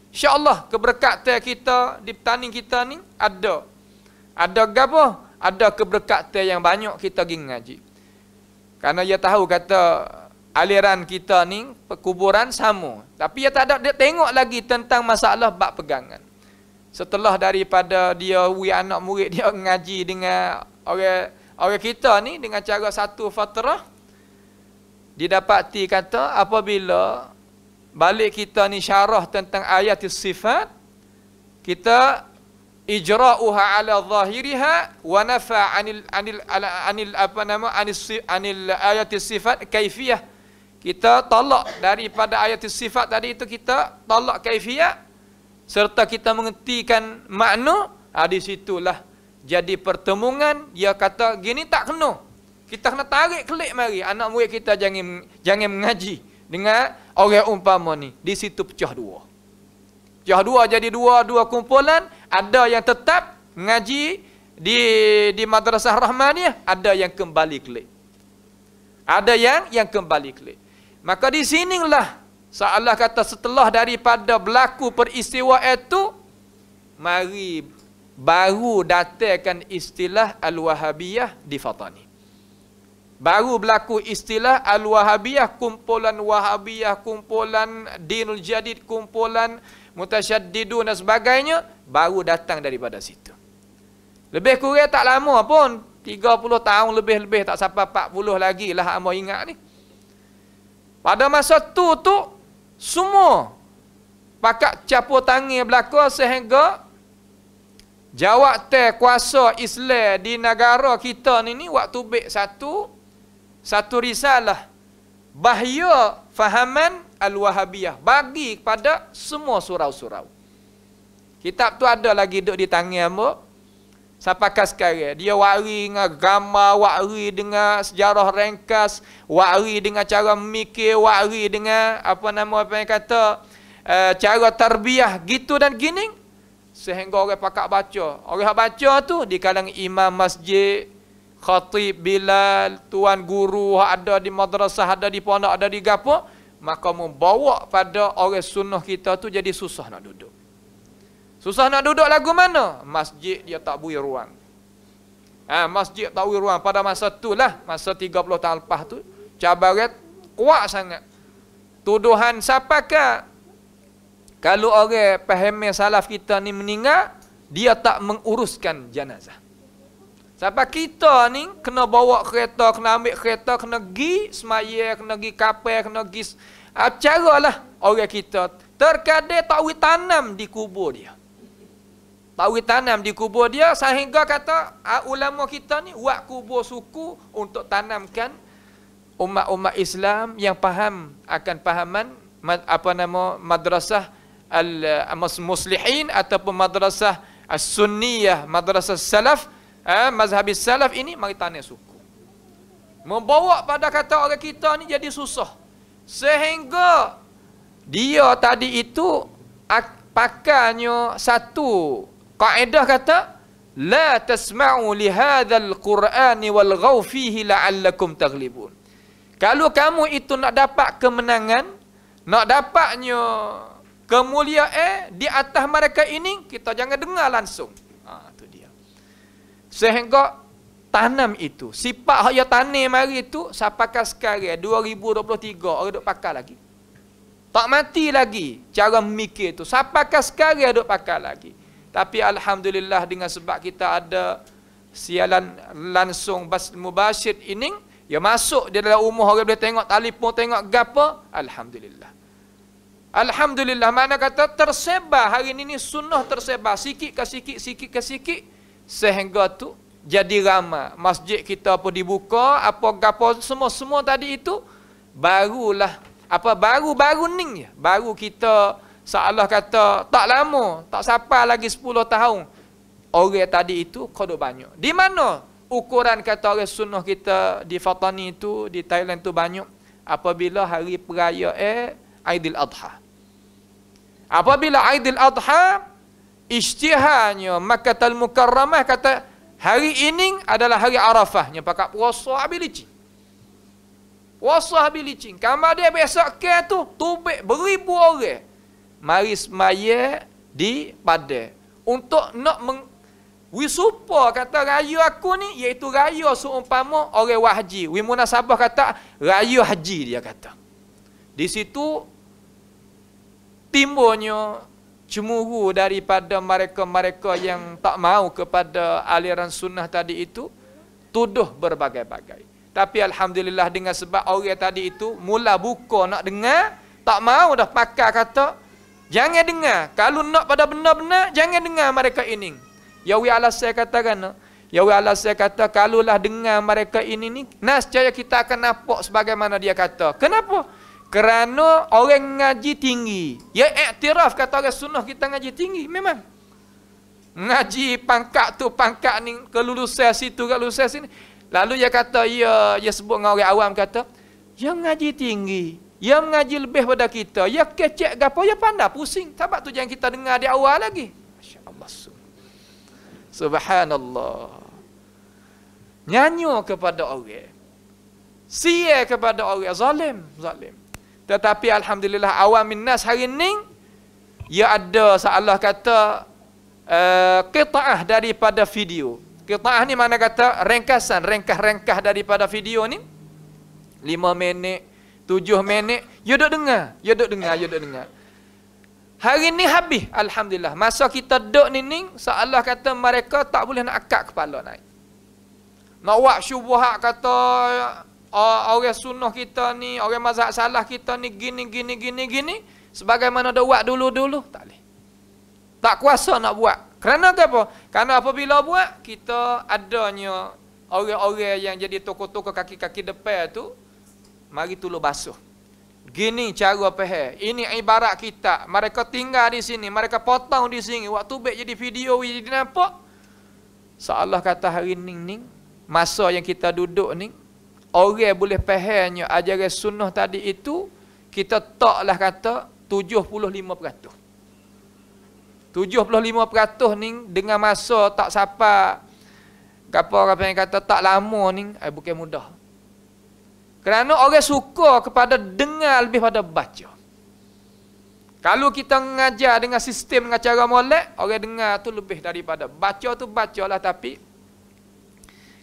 InsyaAllah keberkatan kita di petani kita ni ada. Ada apa? Ada keberkatan yang banyak kita pergi mengaji. Karena dia tahu kata aliran kita ni perkuburan sama. Tapi dia tak ada, dia tengok lagi tentang masalah bab pegangan. Setelah daripada dia anak murid dia mengaji dengan orang kita ni dengan cara satu fatrah, didapati kata apabila balik kita ni syarah tentang ayat sifat, kita ijra'uha ala zahiriha wa nafa anil ayat sifat kaifiyah. Kita tolak daripada ayat sifat tadi itu, kita tolak kaifiyah serta kita mengertikan makna. Di situlah jadi pertemuan. Dia kata gini tak kena, kita kena tarik kelik mari anak murid kita jangan mengaji dengan orang umpama ni. Di situ pecah dua. Pecah dua, jadi dua kumpulan. Ada yang tetap mengaji di madrasah Rahmaniyah, ada yang kembali kelik. Ada yang kembali kelik. Maka di sinilah seolah kata setelah daripada berlaku peristiwa itu, mari baru datangkan istilah Al-Wahabiyah di Fatani. Baru berlaku istilah Al-Wahabiyah, kumpulan Wahabiyah, kumpulan Dinul Jadid, kumpulan Mutasyaddidun dan sebagainya, baru datang daripada situ. Lebih kurang tak lama pun, 30 tahun lebih-lebih, tak sampai 40 lagi lah hamba ingat ni. Pada masa tu semua pakat capur tangan belaka sehingga jawatan kuasa Islam di negara kita ni waktu bek satu risalah bahaya fahaman Al-Wahabiyah bagi kepada semua surau-surau. Kitab tu ada lagi duduk di tangan hamba sampai sekarang. Dia wari dengan gambar, wari dengan sejarah ringkas, wari dengan cara memikir, wari dengan apa yang kata cara tarbiyah gitu dan gini, sehingga orang pakak baca. Orang baca tu di kalangan imam masjid, khatib, bilal, tuan guru ada di madrasah, ada di pondok, ada di gapo, maka membawa pada orang sunnah kita tu jadi susah nak duduk. Susah nak duduk lagu mana? Masjid dia tak beri ruang. Masjid tak beri ruang. Pada masa tu lah, masa 30 tahun lepas tu, cabaran kuat sangat. Tuduhan siapakah? Kalau orang pahami salaf kita ni meninggal, dia tak menguruskan jenazah. Sampai kita ni kena bawa kereta, kena ambil kereta, kena pergi semaya, kena pergi kapal, kena pergi caralah orang kita. Terkadang tak boleh tanam di kubur dia. Tak boleh tanam di kubur dia, sehingga kata ulama kita ni buat kubur suku untuk tanamkan umat-umat Islam yang faham akan pahaman madrasah al-muslihin ataupun madrasah as-sunniyah, madrasah salaf, mazhabis salaf ini mari tanam suku. Membawa pada kata orang kita ni jadi susah. Sehingga dia tadi itu pakainya satu kaedah kata la tasma'u li hadzal qur'ani walghaw fihi la'allakum taghlibun. Kalau kamu itu nak dapat kemenangan, nak dapatnya kemuliaan di atas mereka ini, kita jangan dengar langsung. Itu dia. Sehingga tanam itu, sifat yang tanam hari itu sampai sekarang 2023 orang duk pakai lagi. Tak mati lagi cara memikir itu. Sampai sekarang duk pakai lagi. Tapi alhamdulillah dengan sebab kita ada siaran langsung bas mubashir ini, ya masuk di dalam rumah orang boleh tengok telefon, tengok gapo, alhamdulillah. Alhamdulillah, mana kata tersebar hari ini sunnah tersebar sikit ke sikit sehingga tu jadi ramai. Masjid kita pun dibuka, apa gapo semua tadi itu barulah baru ni je. Baru kita seolah kata tak lama, tak sampai lagi 10 tahun. Orang tadi itu kau banyak. Di mana ukuran kata orang sunnah kita di Fatani itu, di Thailand tu banyak apabila hari perayaan Aidil Adha. Apabila Aidil Adha isytiharnya Makkahul Mukarramah kata, hari ini adalah hari Arafahnya, pakat puasa habis licin. Wasah bilicin. Kamar dia besok ke tu, tubik beribu orang. Mari semaya di padai. Untuk nak wisupa kata raya aku ni, iaitu raya seumpama orang wahji. Wi munasabah kata raya haji dia kata. Di situ timbulnya cemuru daripada mereka-mereka yang tak mau kepada aliran sunnah tadi itu, tuduh berbagai-bagai. Tapi alhamdulillah dengan sebab orang tadi itu mula buka nak dengar, tak mau dah pakar kata jangan dengar. Kalau nak pada benar-benar jangan dengar mereka ini. Ya wi alas saya katakan, ya wi alas saya kata kalulah dengar mereka ini ni, nascaya kita akan nampak sebagaimana dia kata. Kenapa? Kerana orang ngaji tinggi. Ya iktiraf kata orang sunnah kita ngaji tinggi memang. Ngaji pangkat tu pangkat ni, kelulusan situ kelulusan sini. Lalu dia kata, dia sebut dengan orang awam kata, ya ngaji tinggi, ya mengaji lebih pada kita, ya kecek gapo, ya pandai pusing. Sebab tu jangan kita dengar di awal lagi. Masya-Allah. Subhanallah. Nyanyo kepada orang, sia kepada orang, zalim. Tetapi alhamdulillah awam minnas hari ni, ya ada seolah kata qita'ah daripada video. Qita'ah ni mana kata ringkasan, ringkas daripada video ni 5 minit, 7 minit, you duk dengar. Hari ni habis alhamdulillah. Masa kita duk ni seolah kata mereka tak boleh nak akak kepala naik. Nak buat syubhat kata orang sunnah kita ni, orang mazhab salah kita ni gini. Sebagaimana dah buat dulu-dulu, tak boleh. Tak kuasa nak buat. Kerana apa? Kerana apabila buat, kita adanya orang-orang yang jadi tokoh-tokoh kaki-kaki depan tu, mari tolong basuh. Gini cara faham. Ini ibarat kita. Mereka tinggal di sini, mereka potong di sini. Waktu baik jadi video, jadi nampak. Seolah kata hari ni, masa yang kita duduk ni, orang boleh fahamnya ajaran sunnah tadi itu, kita taklah kata 75%. 75% ni dengan masa tak sapa apa yang kata tak lama ni bukan mudah. Kerana orang suka kepada dengar lebih pada baca. Kalau kita mengajar dengan sistem dengan cara molek, orang dengar tu lebih daripada baca tu bacalah, tapi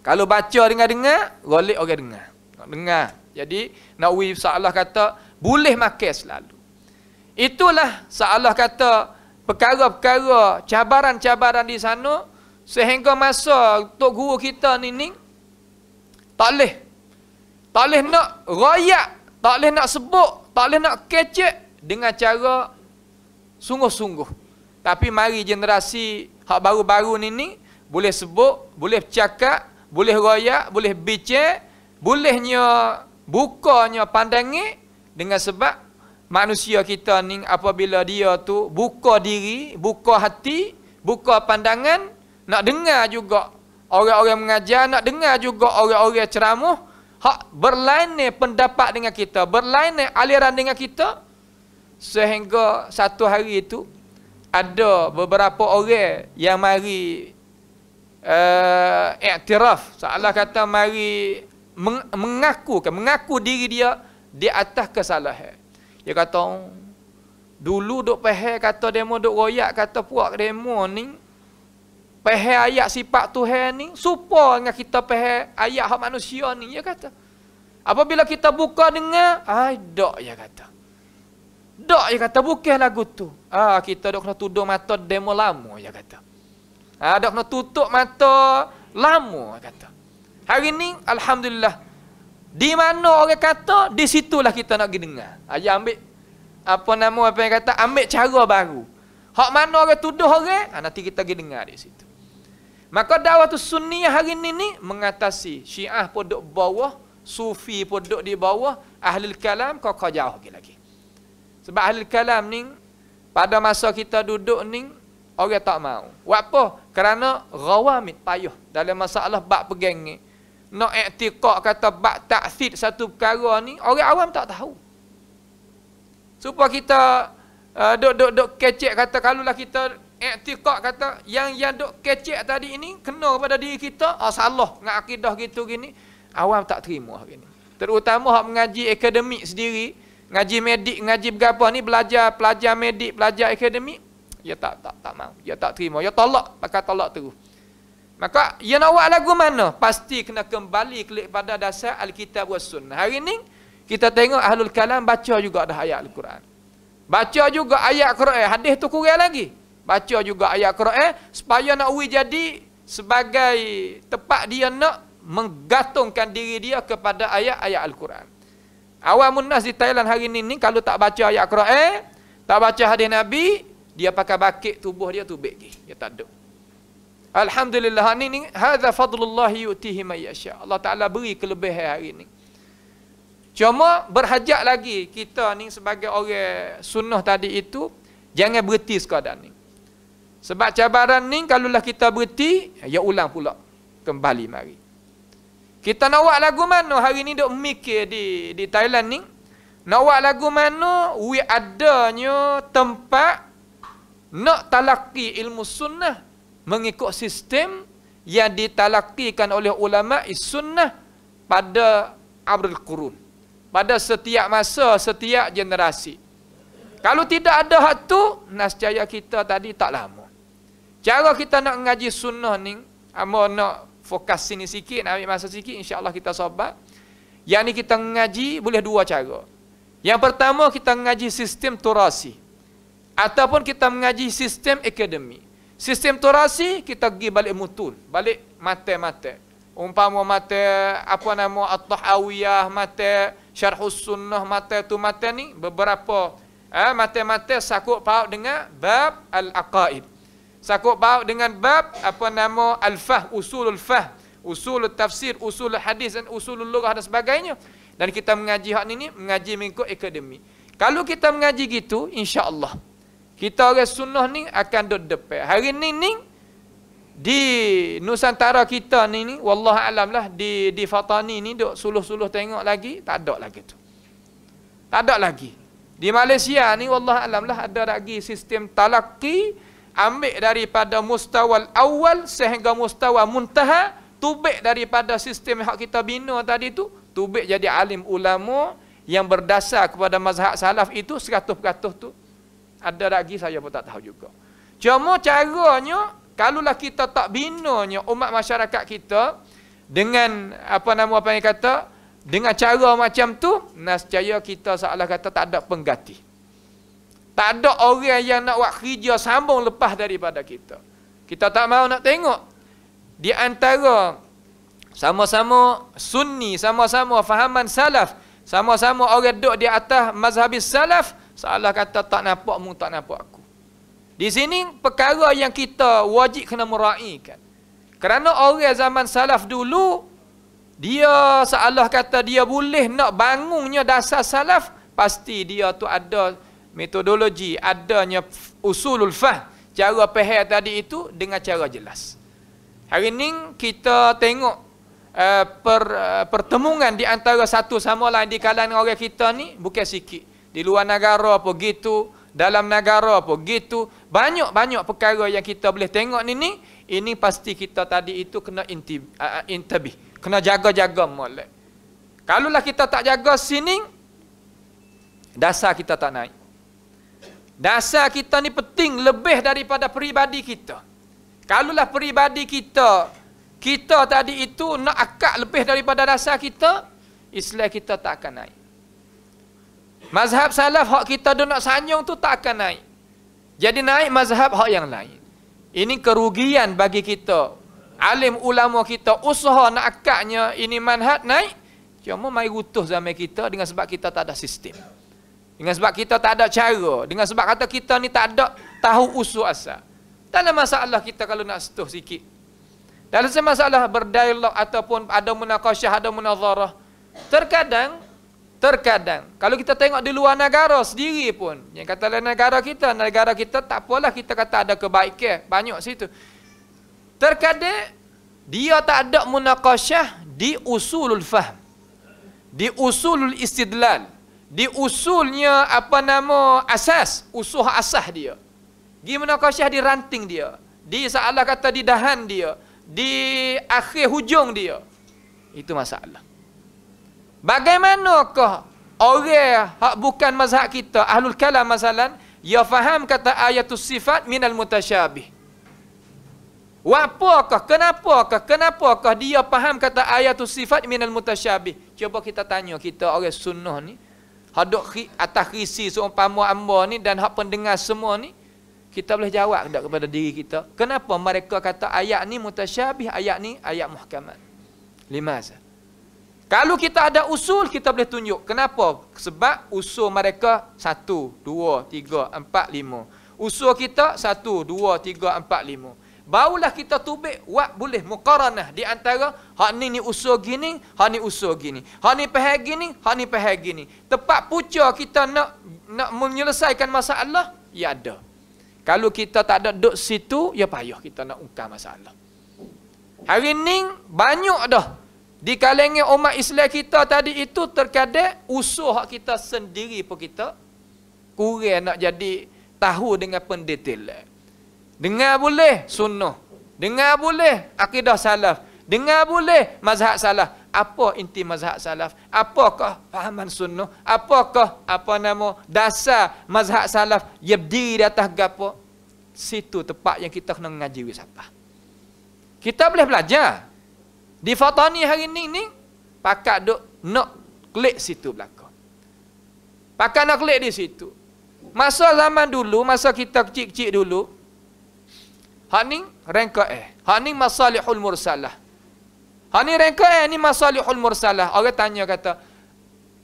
kalau baca dengar, golek orang dengar. Nak dengar. Jadi nak seolah kata boleh makan selalu. Itulah seolah kata perkara-perkara, cabaran-cabaran di sana, sehingga masa tok guru kita ni tak boleh nak royak, tak boleh nak sebut, tak boleh nak kecek dengan cara sungguh-sungguh. Tapi mari generasi hak baru-baru ni boleh sebut, boleh cakap, boleh royak, boleh bincang, bolehnya bukanya pandangan dengan sebab manusia kita ni apabila dia tu buka diri, buka hati, buka pandangan, nak dengar juga orang-orang mengajar, nak dengar juga orang-orang ceramah, hak berlainan pendapat dengan kita, berlainan aliran dengan kita, sehingga satu hari itu ada beberapa orang yang mari iktiraf, seolah kata mari mengaku diri dia di atas kesalahan. Dia kata, dulu duk faham kata demo duk royak kata puak demo ni faham ayat sifat Tuhan ni serupa dengan kita faham ayat hak manusia ni, dia kata. Apabila kita buka dengar, dak dia kata. Dak dia kata bukan lagu tu. Kita dak kena tuduh mata demo lama, dia kata. Dak kena tutup mata lama, dia kata. Hari ni alhamdulillah, di mana orang kata, di situlah kita nak pergi dengar. Aja ambil apa yang kata, ambil cara baru. Hak mana orang tuduh orang, nanti kita pergi dengar di situ. Maka dakwah sunniyah hari ni mengatasi Syiah pun duduk bawah, Sufi pun duduk di bawah, Ahlul Kalam kau jauh lagi. Sebab Ahlul Kalam ni pada masa kita duduk ni orang tak mau. Buat apa? Kerana rawamid payah dalam masalah bab pegang ni. Nak i'tiqad kata bab ta'thid satu perkara ni orang awam tak tahu. Supaya kita duk kecek kata kalulah kita i'tiqad kata yang duk kecek tadi ini kena kepada diri kita, salah dengan akidah gitu gini, awam tak terima hari ni. Terutama hak mengaji akademik sendiri, ngaji medik, ngaji berapa ni, pelajar medik, pelajar akademik, dia tak mau, dia tak terima, dia tolak, pakai tolak terus. Maka dia nak buat lagu mana? Pasti kena kembali kepada dasar Alkitab was Sunnah. Hari ni kita tengok Ahlul Kalam baca juga dah ayat Al-Quran. Baca juga ayat Quran, hadis tu kurang lagi. Baca juga ayat Quran supaya nak jadi sebagai tempat dia nak menggantungkan diri dia kepada ayat-ayat Al-Quran. Awamun nas di Thailand hari ni kalau tak baca ayat Quran, tak baca hadis Nabi, dia pakai bakit tubuh dia tubik lagi. Dia tak ada. Alhamdulillah ni hadza fadlullah yu'tihi man yasha. Allah Taala beri kelebihan hari ni. Cuma berhajat lagi kita ni sebagai orang sunnah tadi itu jangan berhenti sekadar ni. Sebab cabaran ni kalaulah kita berhenti, ya ulang pula kembali mari. Kita nak buat lagu mana hari ni duk mikir di Thailand ni? Nak buat lagu mana adanya tempat nak talaki ilmu sunnah mengikut sistem yang ditalakikan oleh ulama sunnah pada abrul qurun. Pada setiap masa, setiap generasi. Kalau tidak ada hak tu, nascaya kita tadi tak lama. Cara kita nak mengaji sunnah ni, amo nak fokus sini sikit, nak ambil masa sikit, insya-Allah kita sabar. Yang ni kita mengaji boleh dua cara. Yang pertama kita mengaji sistem turasi ataupun kita mengaji sistem akademik. Sistem turasi kita pergi balik mutun, balik mata-mata. Umpama mata apa nama At-Tahawiyah, mata Syarhus Sunnah, mata tu mata ni beberapa mata-mata sakut paut dengan bab al-aqaid. Sakut paut dengan bab apa nama al-fah, usulul fah, usulul tafsir, usulul hadis dan usulul lughah dan sebagainya. Dan kita mengaji hak ni mengaji mengikut akademik. Kalau kita mengaji gitu, insya-Allah kita orang sunnah ni akan duduk depan. Hari ni di Nusantara kita ni wallahu alam lah, di Fatani ni duk suluh-suluh tengok lagi, tak ada lagi tu. Tak ada lagi. Di Malaysia ni wallahu alam lah ada lagi sistem talaqi, ambil daripada mustawa awal sehingga mustawa muntaha, tubik daripada sistem hak kita bina tadi tu, tubik jadi alim ulama yang berdasar kepada mazhab salaf itu 100% tu. Ada lagi saya pun tak tahu juga. Cuma caranya, kalaulah kita tak binanya umat masyarakat kita dengan apa yang kata, dengan cara macam tu, nascaya kita seolah kata tak ada pengganti. Tak ada orang yang nak buat kerja sambung lepas daripada kita. Kita tak mahu nak tengok di antara sama-sama sunni, sama-sama fahaman salaf, sama-sama orang duduk di atas mazhabis salaf, seolah kata tak nampak mu, tak nampak aku. Di sini perkara yang kita wajib kena meraihkan. Kerana orang zaman salaf dulu, dia seolah kata dia boleh nak bangunnya dasar salaf, pasti dia tu ada metodologi, adanya usulul fah, cara faham tadi itu dengan cara jelas. Hari ini kita tengok pertemuan di antara satu sama lain di kalangan orang kita ni bukan sikit. Di luar negara apa gitu, dalam negara apa gitu, banyak-banyak perkara yang kita boleh tengok ni, ini pasti kita tadi itu kena intabih, kena jaga-jaga molek. Kalaulah kita tak jaga sini, dasar kita tak naik. Dasar kita ni penting lebih daripada peribadi kita. Kalaulah peribadi kita tadi itu nak akak lebih daripada dasar kita, Islam kita tak akan naik. Mazhab salaf hak kita duk nak sanjung tu tak akan naik. Jadi naik mazhab hak yang lain. Ini kerugian bagi kita. Alim ulama kita usaha nak akaknya ini manhaj naik, cuma mai rutuh zaman kita dengan sebab kita tak ada sistem. Dengan sebab kita tak ada cara, dengan sebab kata kita ni tak ada tahu usul asal. Dalam masalah kita kalau nak setuh sikit, dalam masalah berdialog ataupun ada munaqasyah, ada munazarah, terkadang kalau kita tengok di luar negara sendiri pun, yang kata negara kita tak apalah, kita kata ada kebaikan banyak situ. Terkadang dia tak ada munaqasyah di usulul fahm, di usulul istidlal, di usulnya asas, usul asas dia. Di munaqasyah di ranting dia, di salah kata di dahan dia, di akhir hujung dia. Itu masalah. Bagaimanakah orang hak bukan mazhab kita, ahlul kalam masalan, dia faham kata ayatus sifat minal mutasyabih. Kenapakah dia faham kata ayatus sifat minal mutasyabih? Cuba kita tanya kita orang sunnah ni, hadok atas risi seumpama amba ni dan hak pendengar semua ni, kita boleh jawab tak kepada diri kita, kenapa mereka kata ayat ni mutasyabih, ayat ni ayat muhkamat? Limaza? Kalau kita ada usul, kita boleh tunjuk. Kenapa? Sebab usul mereka 1, 2, 3, 4, 5. Usul kita 1, 2, 3, 4, 5. Barulah kita tubik, boleh muqaranah di antara hak ni usul gini, hak ni usul gini. Hak ni faham gini, hak ni faham gini. Tepat puca kita nak menyelesaikan masalah, ya ada. Kalau kita tak ada duduk situ, ya payah kita nak ungkap masalah. Hari ni banyak dah di kalangan umat Islam kita tadi itu terkadang usul hak kita sendiri pun kita kurang nak jadi tahu dengan pendetailan. Dengar boleh sunnah, dengar boleh akidah salaf, dengar boleh mazhab salaf. Apa inti mazhab salaf? Apakah fahaman sunnah? Apakah dasar mazhab salaf yang berdiri di atas gapo? Situ tempat yang kita kena mengaji siapa. Kita boleh belajar. Di Fatani hari ni pakat duk nak klik situ belakang. Pakat nak klik di situ. Masa zaman dulu, masa kita kecil-kecil dulu, hak ni rangka hak ni masalihul mursalah. Hak ni rangka ni masalihul mursalah. Orang tanya kata,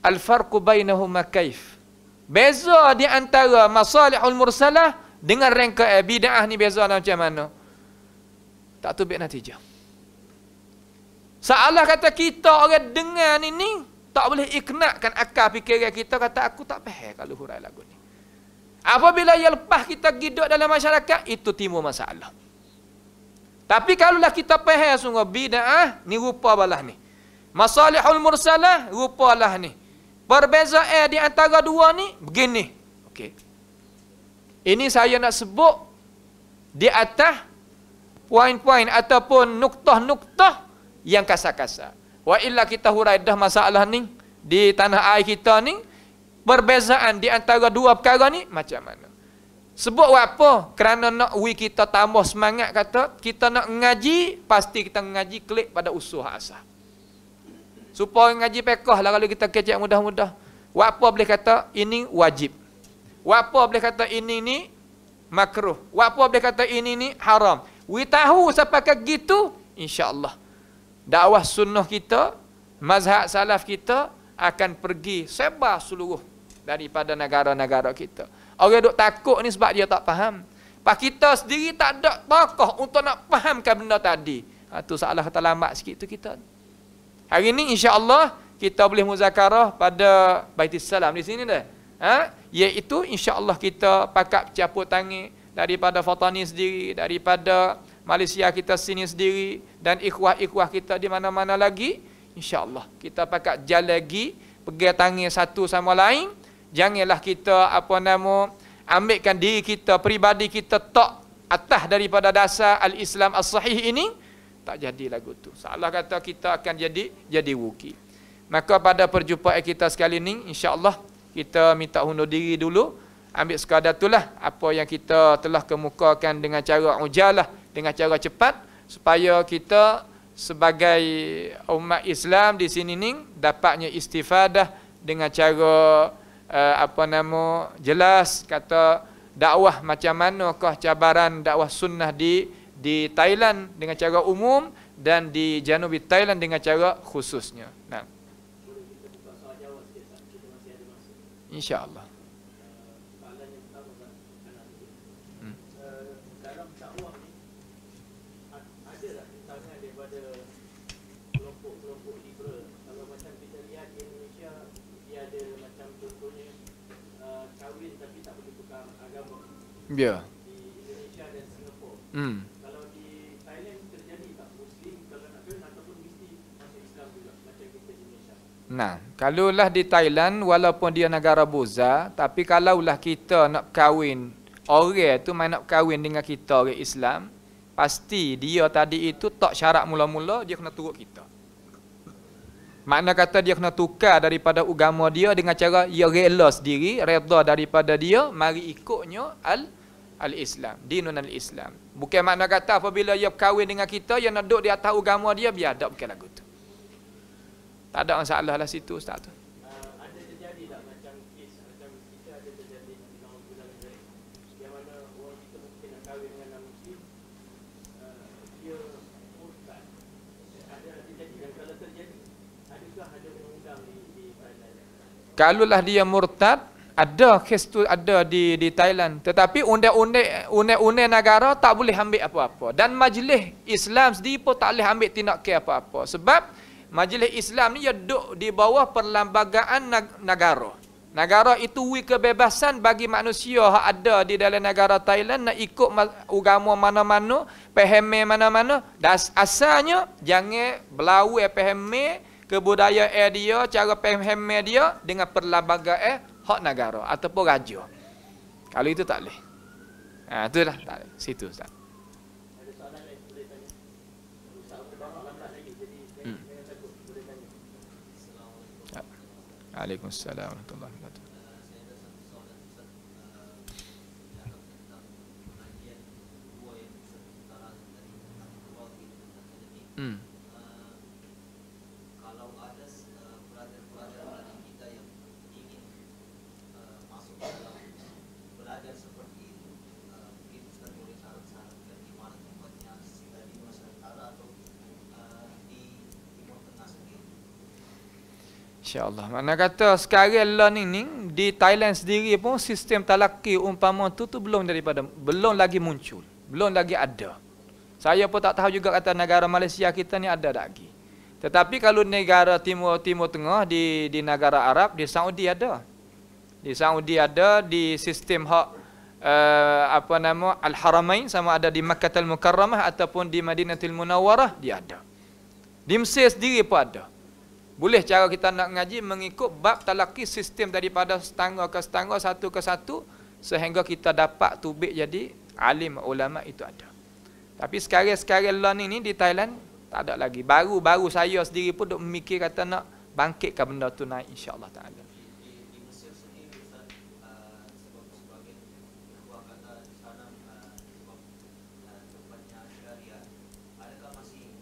al-farqu bainahuma kaif? Beza di antara masalihul mursalah dengan rangka bid'ah ni beza macam mana? Tak tubik natijah. Seolah kata kita orang dengar ni tak boleh iknakkan akal fikiran kita, kata aku tak faham kalau hurai lagu ni. Apabila ia lepas kita hidup dalam masyarakat, itu timbul masalah. Tapi kalaulah kita faham sungguh bid'ah ni rupa balah ni, masalihul mursalah rupa lah ni, perbezaan di antara dua ni begini. Okey. Ini saya nak sebut di atas poin-poin ataupun nuktah-nuktah yang kasar-kasar. Wa illa kita hurai dah masalah ni di tanah air kita ni, perbezaan di antara dua perkara ni macam mana. Sebut apa? Kerana nak kita tambah semangat, kata kita nak ngaji, pasti kita ngaji klik pada usul asal. Supaya ngaji pekah lah kalau kita kecek mudah-mudah. Apa boleh kata ini wajib. Apa boleh kata ini ni makruh. Apa boleh kata ini ni haram. We tahu sampai ke gitu, insya-Allah dakwah sunnah kita, mazhab salaf kita akan pergi sebar seluruh daripada negara-negara kita. Orang duk takut ni sebab dia tak faham. Pak kita sendiri tak ada tokoh untuk nak fahamkan benda tadi. Tu salah kata lambat sikit tu kita. Hari ni insya-Allah kita boleh muzakarah pada Baitul Salam di sini dah. Iaitu insya-Allah kita pakat caput tangan daripada Fatani sendiri, daripada Malaysia kita sini sendiri, dan ikhwah-ikhwah kita di mana-mana lagi. InsyaAllah kita pakat jalan lagi, pegang tangan satu sama lain. Janganlah kita ambilkan diri kita, peribadi kita tak atas daripada dasar al-Islam as-sahih ini. Tak jadi lagu tu. Salah kata kita akan jadi rugi. Maka pada perjumpaan kita sekali ni, insya-Allah kita minta undur diri dulu. Ambil sekadar itulah apa yang kita telah kemukakan dengan cara ujalah, dengan cara cepat, supaya kita sebagai umat Islam di sini ni dapatnya istifadah dengan cara jelas, kata dakwah macam manakah cabaran dakwah sunnah di Thailand dengan cara umum, dan di Janubi Thailand dengan cara khususnya. Nah, insya-Allah. Ya. Di Indonesia dan Singapura. Kalau di Thailand terjadi tak Muslim kalau nak kahwin ataupun mesti masuk Islam juga macam kita di Malaysia? Nah, kalaulah di Thailand walaupun dia negara buza, tapi kalaulah kita nak kahwin, orang tu main nak kahwin dengan kita orang Islam, pasti dia tadi itu tak syarat mula-mula dia kena turut kita. Makna kata dia kena tukar daripada agama dia dengan cara ia rela sendiri, redha daripada dia, mari ikutnya al-Islam, dinun al-Islam. Bukan makna kata apabila ia berkahwin dengan kita, ia nak duduk di atas agama dia, biadab, bukan lagu tu. Tak ada masalah lah situ Ustaz tu. Ada terjadi tak macam kes macam kita ada terjadi di bulan yang mana orang kita mungkin nak kahwin dengan orang Muslim, dia murtad. Ada terjadi, dan kalau terjadi, adakah ada undang-undang di Thailand? Kalaulah dia murtad, ada kes tu ada di Thailand. Tetapi undang-undang negara tak boleh ambil apa-apa. Dan majlis Islam sendiri pun tak boleh ambil tindakan apa-apa. Sebab majlis Islam ni dia duduk di bawah perlembagaan negara. Negara itu beri kebebasan bagi manusia yang ada di dalam negara Thailand nak ikut agama mana-mana, faham mana-mana. Dan asalnya jangan berlawan faham kebudayaan dia, cara faham dia dengan perlembagaan hak negara ataupun raja. Kalau itu tak boleh. Itulah tak boleh. Situ Ustaz. Ada soalan lain boleh tanya. Ustaz lambat lagi, jadi jangan takut, boleh tanya. Waalaikumsalam warahmatullahi wabarakatuh. Saya ada satu soalan Ustaz, tentang pengajian dua yang setara dari keluarga dan akademik. Kalau ada pelajar-pelajar kita yang ingin masuk dalam belajar seperti itu, mungkin Ustaz boleh saran-sarankan di mana tempatnya, di Nusantara atau di Timur Tengah sendiri. InsyaAllah. Mana kata sekarang learning ni di Thailand sendiri pun sistem talaki umpama tu belum lagi muncul, belum lagi ada. Saya pun tak tahu juga kata negara Malaysia kita ni ada tak lagi. Tetapi kalau negara Timur Tengah di negara Arab, di Saudi ada. Di Saudi ada di sistem hak Al-Haramain, sama ada di Makkah Al-Mukarramah ataupun di Madinatul Munawwarah, dia ada. Di Mesir sendiri pun ada. Boleh cara kita nak ngaji mengikut bab talaki sistem daripada setangga ke setangga, satu ke satu, sehingga kita dapat tubik jadi alim ulama, itu ada. Tapi sekarang learning ni di Thailand tak ada lagi. Baru saya sendiri pun duk memikir kata nak bangkitkan benda tu naik, insya-Allah taala. Di Mesir sendiri Ustaz, sebab sebagai ikhwah kata di sana sebab tempatnya syariah, adakah masih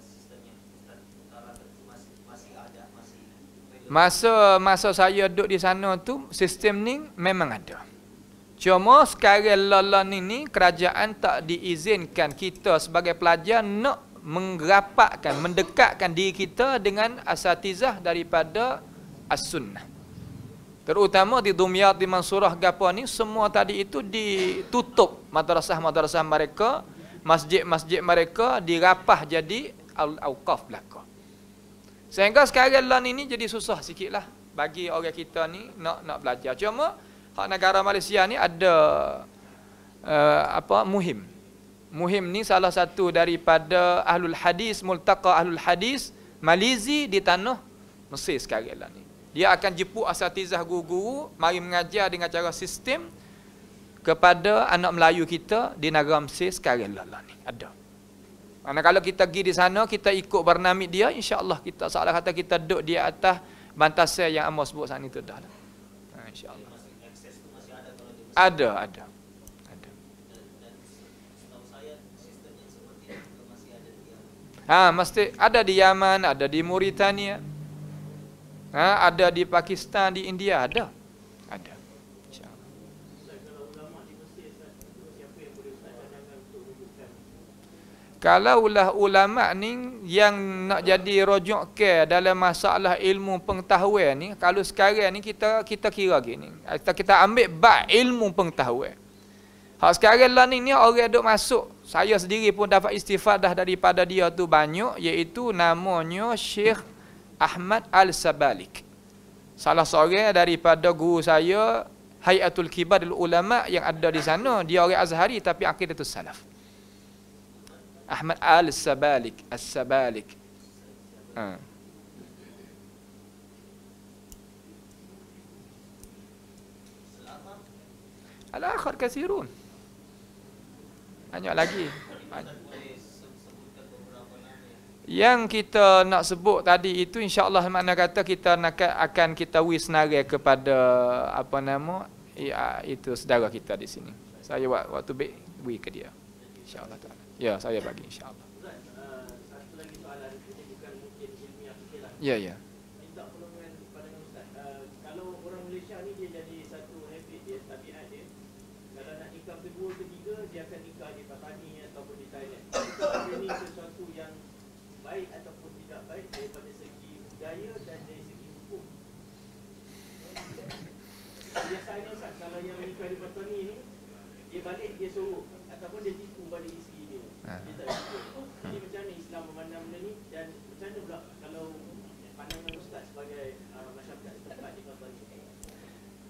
sistemnya Ustaz utara itu masih ada, Masa saya duduk di sana tu sistem ni memang ada. Cuma sekarang learning ni kerajaan tak diizinkan kita sebagai pelajar nak mendekatkan diri kita dengan asatizah daripada as-sunnah. Terutama di Dumyat, di Mansurah, Gapa ni semua tadi itu ditutup madrasah-madrasah mereka, masjid-masjid mereka dirapah jadi al-awqaf belaka. Sehingga sekarang learning ni jadi susah sikitlah bagi orang kita ni nak belajar. Cuma hak negara Malaysia ni ada Muhim ni salah satu daripada ahlul hadis, multaqa ahlul hadis Malizi di tanah Mesir sekarang lah ni. Dia akan jemput asatizah guru-guru mari mengajar dengan cara sistem kepada anak Melayu kita di negara Mesir sekarang lah ni. Ada. Karena kalau kita pergi di sana, kita ikut bernamik dia, insya-Allah kita salah kata kita duduk di atas bantasan yang Amos sebut sana itu dah. Insya-Allah. Ada. dan setahu saya sistem yang seperti itu masih ada di Yaman. Mesti ada di Yaman, ada di Mauritania. Ada di Pakistan, di India ada. Ada. Insya-Allah. Kalau ulama di Mesir, siapa yang boleh Ustaz cadangkan untuk rujukan? Kalau ulama ni yang nak jadi rujuk ke dalam masalah ilmu pengetahuan ni, kalau sekarang ni kita kira gini, kita ambil bab ilmu pengetahuan. Hak sekarang lah ni orang duk masuk, saya sendiri pun dapat istifadah daripada dia tu banyak, iaitu namanya Syekh Ahmad Al-Sabalik. Salah seorang daripada guru saya Hayatul Kibarul Ulama yang ada di sana, dia orang Azhari tapi akidatus salaf. Ahmad Al-Sabalik, As-Sabalik. Al-akhir kasirun. Banyak lagi. Yang kita nak sebut tadi itu insya-Allah makna kata kita nak akan kita senarai kepada apa nama itu saudara kita di sini. Saya waktu bagi ke dia. Insya-Allah taala. Ya, saya bagi insya-Allah. Ustaz, satu lagi soalan ini bukan mungkin ilmiah sikit lah. Ya, ya. Minta pertolongan kepada Ustaz. Kalau orang Malaysia ni dia jadi satu habit dia, tabiat dia. Kalau nak nikah kedua, ketiga, dia akan nikah di Patani ataupun di Thailand. Adakah ini sesuatu yang baik ataupun tidak baik daripada segi budaya dan dari segi hukum? Biasanya Ustaz, kalau yang nikah di Patani ni, dia balik dia suruh ataupun dia tipu pada isteri dia. Dia tak tipu. Jadi macam mana Islam memandang benda ni dan macam mana pula kalau pandangan Ustaz sebagai masyarakat setempat di Patani?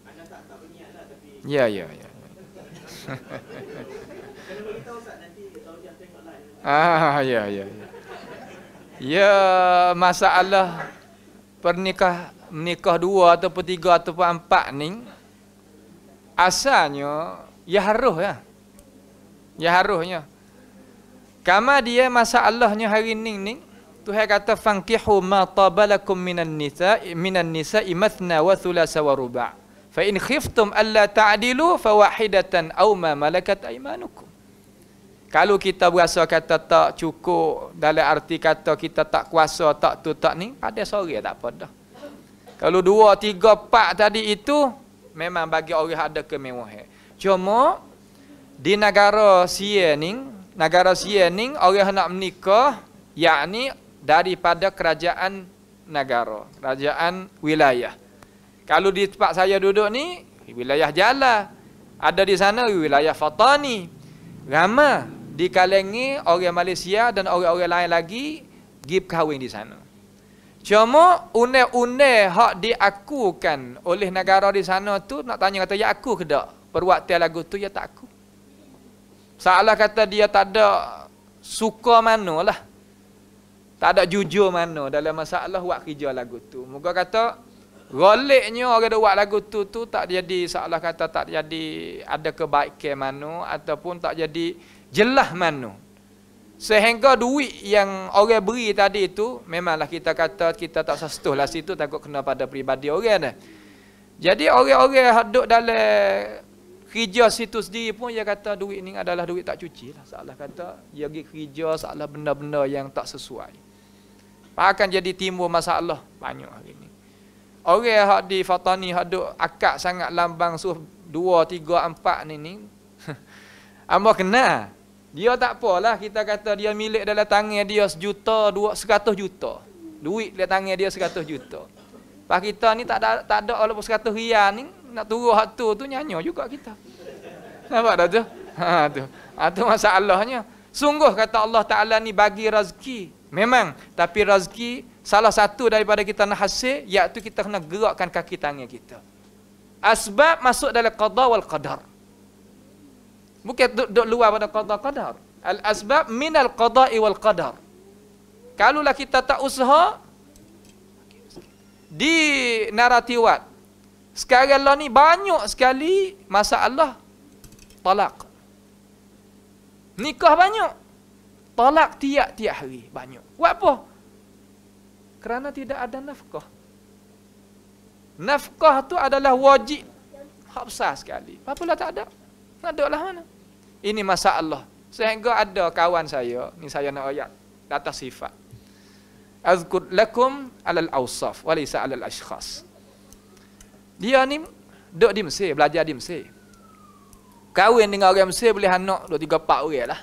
Anda tak berniat lah tapi Ya, ya, ya. kena beritahu Ustaz nanti kalau dia tengok live. Ya, ya, ya. Ya, masalah menikah dua ataupun tiga ataupun empat ni asalnya ya harus ya. Ya harusnya. Kama dia masalahnya hari ni Tuhan kata fankihu ma tabalakum minan nisa'i mathna wa thulatha wa ruba'. Fa in khiftum alla ta'dilu fawahidatan aw ma malakat aymanukum. Kalau kita berasa kata tak cukup dalam arti kata kita tak kuasa tak tu tak ni, pada sore tak apa dah. Kalau 2, 3, 4 tadi itu memang bagi orang ada kemewahan. Cuma di negara Sia ni orang nak menikah yakni daripada kerajaan negara, kerajaan wilayah. Kalau di tempat saya duduk ni wilayah Jala, ada di sana wilayah Fatani. Ramai di kalangan orang Malaysia dan orang-orang lain lagi pergi kahwin di sana. Cuma undang-undang hak diakukan oleh negara di sana tu nak tanya kata ya aku ke tak? Perbuatan lagu tu ya tak aku. Salah kata dia tak ada suka mana lah. Tak ada jujur mana dalam masalah buat kerja lagu tu. Moga kata goliknya orang dah buat lagu tu tak jadi salah kata tak jadi ada kebaikan mana ataupun tak jadi jelas mana. Sehingga duit yang orang beri tadi itu memanglah kita kata kita tak sesuai lah situ takut kena pada peribadi orang dah. Jadi orang-orang duduk dalam kerja situ sendiri pun dia kata duit ni adalah duit tak cuci lah. Salah kata dia pergi kerja salah benda-benda yang tak sesuai. Akan jadi timbul masalah banyak hari ni. Orang hak di Fatani hak duk akak sangat lambang suh 2, 3, 4 ni. Amba kenal. Dia tak apalah kita kata dia milik dalam tangan dia 1 juta, 100 juta. Duit dalam tangan dia 100 juta. Pak kita ni tak ada walaupun 100 rial ni nak turun hak tu nyanyi juga kita. Nampak dah tu? Tu masalahnya. Sungguh kata Allah Taala ni bagi rezeki. Memang, tapi rezeki salah satu daripada kita nak hasil iaitu kita kena gerakkan kaki tangan kita. Asbab masuk dalam qada wal qadar. Bukan duduk luar pada qada qadar. Al asbab minal qada'i wal qadar. Kalaulah kita tak usaha di naratiwat sekarang lah ni banyak sekali masalah talak. Nikah banyak. Talak tiap-tiap hari banyak. Buat apa? Kerana tidak ada nafkah. Nafkah tu adalah wajib. Hak besar sekali. Apalah tak ada? Ada lah mana? Ini masalah. Sehingga ada kawan saya, ni saya nak ayat data sifat. Azkur lakum alal awsaf walaysa alal ashkhas. Dia ni duduk di Mesir, belajar di Mesir. Kahwin dengan orang Mesir boleh anak 2, 3, 4 orang lah.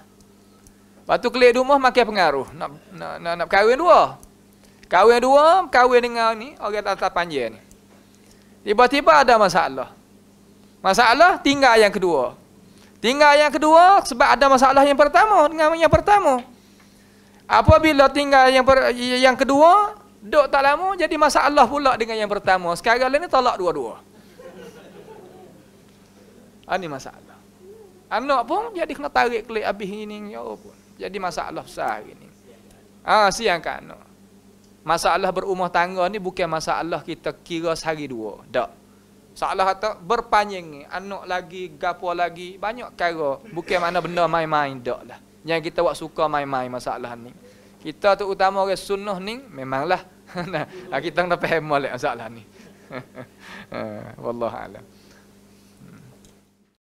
Lepas tu kelik rumah makin pengaruh. Nak kahwin 2. Kahwin dengan ni orang atas panjang ni. Tiba-tiba ada masalah. Masalah tinggal yang kedua. Sebab ada masalah yang pertama dengan yang pertama. Apabila tinggal yang kedua, duk tak lama jadi masalah pula dengan yang pertama. Sekarang ni talak dua-dua. Ini masalah. Anak pun jadi kena tarik kelik habis ini pun. Jadi masalah besar ini. Siang kan anak. Masalah berumah tangga ni bukan masalah kita kira sehari dua. Tak. Masalah kata berpanjang anak lagi, gapo lagi, banyak cara. Bukan mana benda main-main tak lah. Yang kita buat suka main-main masalah ni. Kita tu utama orang sunnah ni memanglah. Nah, kita nak faham molek masalah ni. Wallahu a'lam.